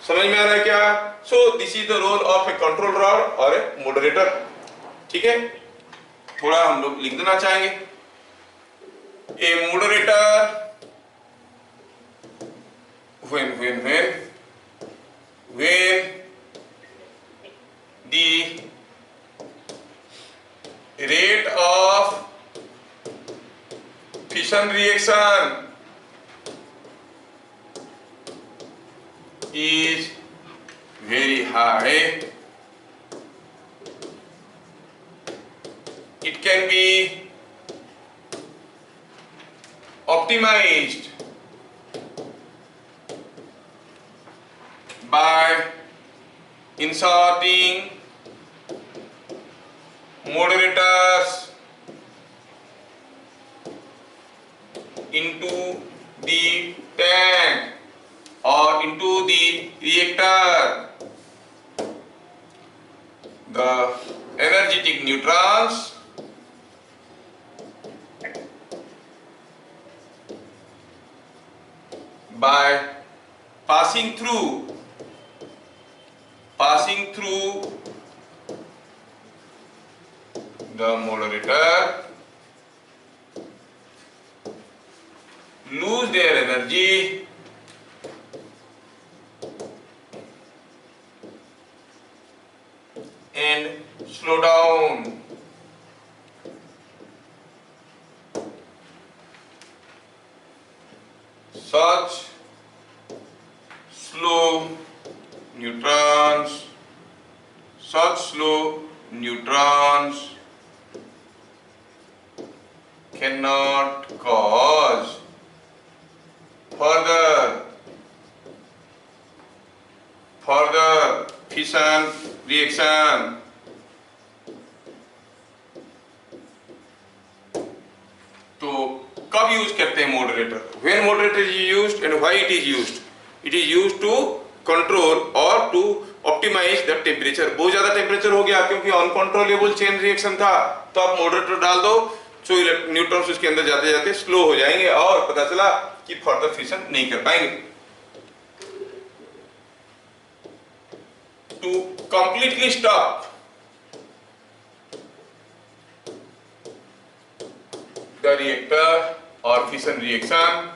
समझ में आ रहा है क्या। So this is the role of a control rod और ए मॉडरेटर, ठीक है। थोड़ा हम लोग लिख देना चाहेंगे, ए moderator when the rate of fission reaction is very high, it can be optimized by inserting moderators into the tank or into the reactor. The energetic neutrons by passing through the moderator lose their energy and slow down. Such slow neutrons cannot cause further fission reaction. तो कब use करते हैं moderator, when moderator is used and why it is used, it is used to control और to optimize the temperature. बहुत ज्यादा temperature हो गया क्योंकि अनकंट्रोलेबल चेन रिएक्शन था, तो आप मॉडरेटर डाल दो, सो न्यूट्रॉन्स उसके अंदर जाते जाते स्लो हो जाएंगे और पता चला कि फर्दर फिशन नहीं कर पाएंगे। To completely stop the reactor और fission reaction,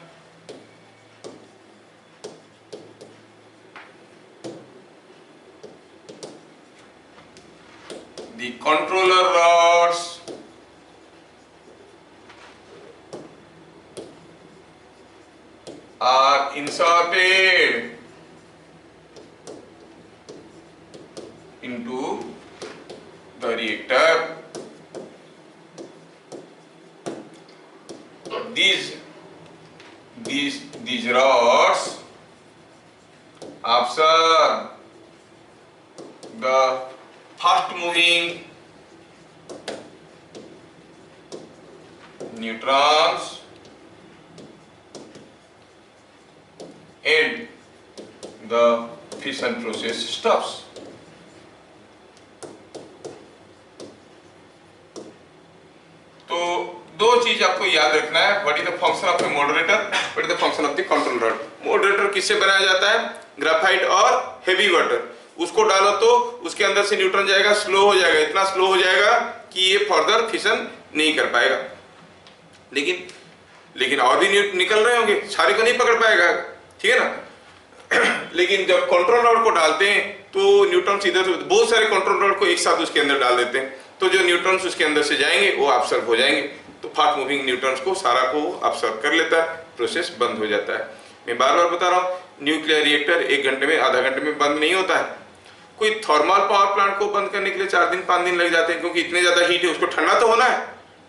the controller rods are inserted into the reactor. These rods observe the fast moving neutrons and the fission process stops. तो दो चीज आपको याद रखना है, what is the function of A moderator, what is the function of the control rod. Moderator किससे बनाया जाता है? ग्राफाइट और हेवी वाटर। उसको डालो तो उसके अंदर से न्यूट्रॉन जाएगा, स्लो हो जाएगा, इतना स्लो हो जाएगा कि ये फर्दर फिशन नहीं कर पाएगा। लेकिन और भी निकल रहे होंगे, सारे को नहीं पकड़ पाएगा, ठीक है ना। लेकिन जब कंट्रोल रॉड को डालते हैं तो न्यूट्रॉन्स इधर से, बहुत सारे कंट्रोल रॉड को एक साथ उसके अंदर डाल देते हैं, तो जो न्यूट्रॉन्स उसके अंदर से जाएंगे वो ऑब्जर्व हो जाएंगे, तो फास्ट मूविंग न्यूट्रॉन्स को सारा को ऑब्जर्व कर लेता है, प्रोसेस बंद हो जाता है। मैं बार बार बता रहा हूँ, न्यूक्लियर रिएक्टर 1 घंटे में, आधा घंटे में बंद नहीं होता है। कोई थर्मल पावर प्लांट को बंद करने के लिए 4 दिन 5 दिन लग जाते हैं, क्योंकि इतने ज्यादा हीट है, उसको ठंडा तो होना है।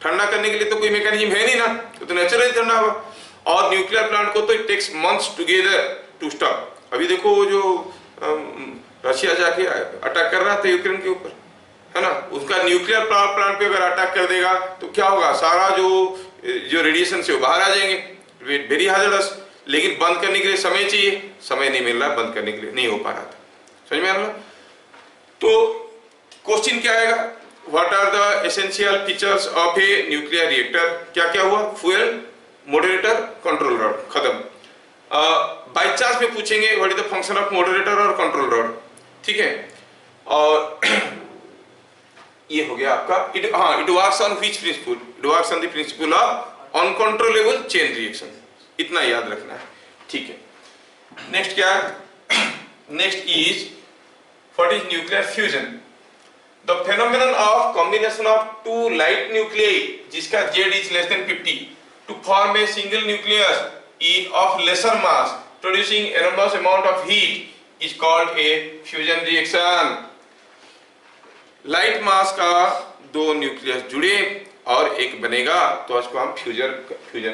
ठंडा करने के लिए तो कोई मैकेनिज्म है नहीं ना, तो नेचुरली ठंडा होगा। और न्यूक्लियर प्लांट को तो it takes months together to stop. अभी देखो वो जो रशिया जाके अटैक कर रहा था यूक्रेन के ऊपर, है ना, उसका न्यूक्लियर पावर प्लांट पे अगर अटैक कर देगा तो क्या होगा, सारा जो रेडिएशन से बाहर आ जाएंगे, वेरी हाजर्डस। लेकिन बंद करने के लिए समय चाहिए, समय नहीं मिल रहा, बंद करने के लिए नहीं हो पा रहा था। समझ में आ रहा? तो क्वेश्चन क्या आएगा, what are the essential features of a nuclear reactor. क्या क्या हुआ, फ्यूल, मॉडरेटर, कंट्रोल रॉड, खत्म। बाई चांस में पूछेंगे what is the function of moderator और कंट्रोल रॉड, ठीक है। और ये हो गया आपका, it works on which principle, it works on the principle of uncontrollable chain reaction, इतना याद रखना है, ठीक है। नेक्स्ट क्या है, next is what is nuclear fusion. The phenomenon of combination of two light nuclei जिसका Z is less than 50 to form a single nucleus is of lesser mass producing enormous amount of heat is called a fusion reaction. Light mass का दो nucleus जुड़े और एक बनेगा तो उसको हम फ्यूजन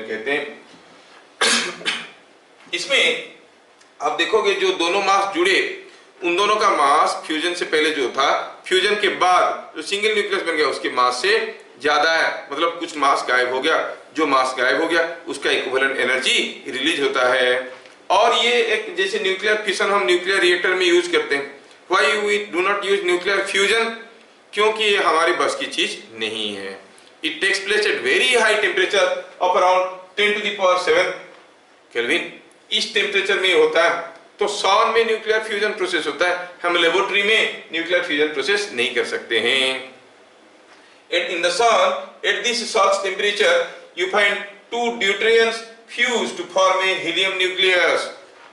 कहते हैं। इसमें आप देखोगे जो दोनों मास जुड़े, उन दोनों का मास फ्यूजन से पहले जो था, फ्यूजन के बाद जो सिंगल न्यूक्लियस बन गया उसके मास से ज्यादा है, मतलब कुछ मास गायब हो गया। जो मास गायब हो गया उसका इक्विवेलेंट एनर्जी रिलीज होता है। और ये एक जैसे न्यूक्लियर फिशन हम न्यूक्लियर रिएक्टर में यूज करते हैं, why we do not use nuclear fusion, क्योंकि ये हमारी बस की चीज नहीं है। It takes place at very high temperature of around 10⁷ kelvin, इस टेम्परेचर में होता है। तो सन में न्यूक्लियर फ्यूजन प्रोसेस होता है, हम लेबोरेटरी में न्यूक्लियर फ्यूजन प्रोसेस नहीं कर सकते हैं। And in the sun, at this such temperature, you find two deuteriums fuse to form a helium nucleus.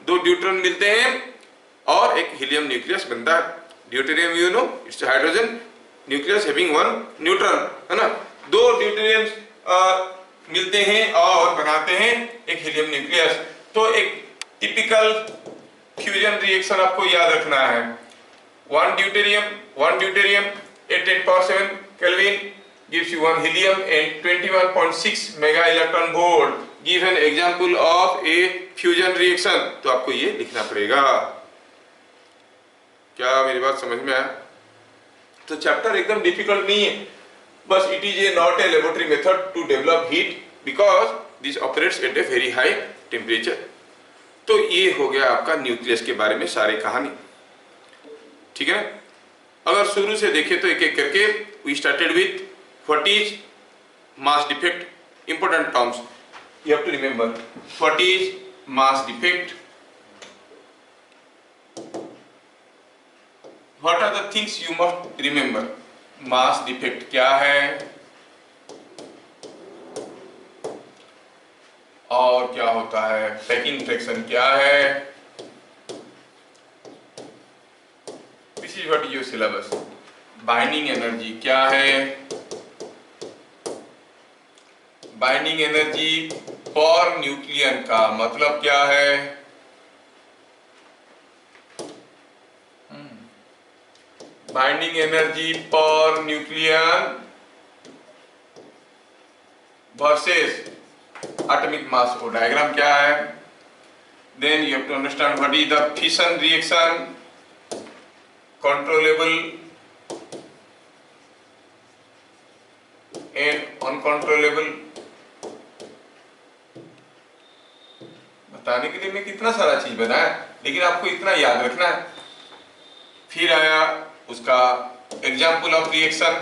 दो ड्यूटेरियम मिलते हैं और एक हीलियम न्यूक्लियस बनता है। Deuterium you know, it's hydrogen nucleus having one neutron, है ना। दो ड्यूटेरियम्स मिलते हैं और बनाते हैं एक हीलियम न्यूक्लियस। तो एक टिपिकल फ्यूजन रिएक्शन आपको याद रखना है। one deuterium at 10⁷ Kelvin gives you one helium and 21.6 mega electron volt. Give an example of a fusion reaction. तो आपको ये लिखना पड़ेगा। क्या मेरी बात समझ में आया? तो चैप्टर एकदम डिफिकल्ट नहीं है, बस it is a not a laboratory method to develop heat because this operates at a very high temperature. तो ये हो गया आपका न्यूक्लियस के बारे में सारी कहानी, ठीक है। अगर शुरू से देखें तो एक एक करके we started with what is mass defect, important terms you have to remember. What is mass defect, what are the things you must remember. Mass defect क्या है और क्या होता है, पैकिंग फ्रैक्शन क्या है, this is what is your syllabus. Binding energy क्या है, बाइंडिंग एनर्जी पर न्यूक्लियन का मतलब क्या है, binding energy per nucleon versus atomic mass, को डायग्राम क्या है। then you have to understand what is the fission reaction, controllable and uncontrollable. बताने के लिए मैं कितना सारा चीज बताया, लेकिन आपको इतना याद रखना है। फिर आया उसका एग्जाम्पल ऑफ रिएक्शन,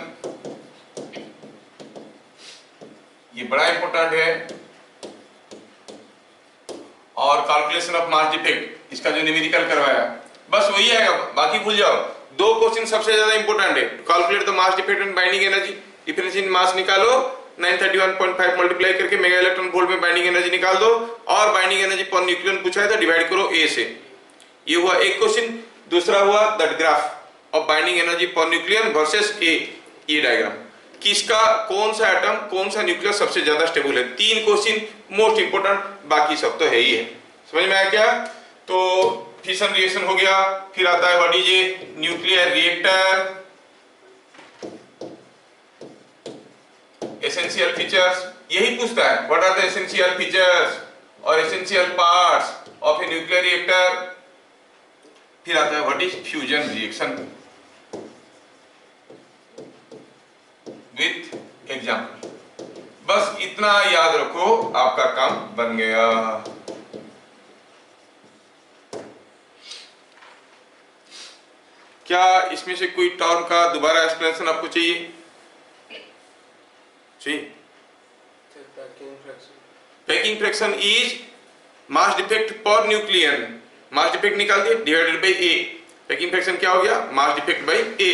ये बड़ा इंपॉर्टेंट है, और कैलकुलेशन ऑफ मास डिफेक्ट, इसका जो न्यूमेरिकल करवाया बस वही आएगा, बाकी भूल जाओ। दो क्वेश्चन सबसे ज्यादा इंपॉर्टेंट है, calculate the mass defect and binding energy, difference in mass निकालो, 931.5 मल्टीप्लाई करके मेगा इलेक्ट्रॉन वोल्ट में बाइंडिंग एनर्जी निकाल दो, और बाइंडिंग एनर्जी पर न्यूक्लियन पूछा है तो डिवाइड करो ए से। ये हुआ एक क्वेश्चन। दूसरा हुआ that graph of binding energy per nucleon versus A, ये डायग्राम, किसका कौन सा एटम कौन सा न्यूक्लियस सबसे ज्यादा स्टेबल है। तीन क्वेश्चन मोस्ट इंपोर्टेंट, बाकी सब तो है ही है। समझ में आया क्या? तो फिशन रिएक्शन हो गया, फिर आता है what is a nuclear reactor, essential features, यही पूछता है what are the essential features और essential parts of a nuclear reactor. फिर आता है what is fusion reaction with example. बस इतना याद रखो, आपका काम बन गया। क्या इसमें से कोई टर्म का दोबारा एक्सप्लेनेशन आपको चाहिए? Packing fraction is mass defect per nucleon, mass defect निकाल दिए divided by A, packing fraction क्या हो गया? मास डिफेक्ट बाय ए,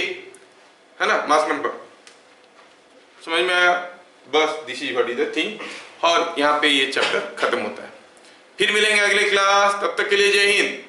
है ना, मास नंबर। समझ में आया? बस this is what is the thing, और यहाँ पे ये चैप्टर खत्म होता है। फिर मिलेंगे अगले क्लास, तब तक के लिए जय हिंद।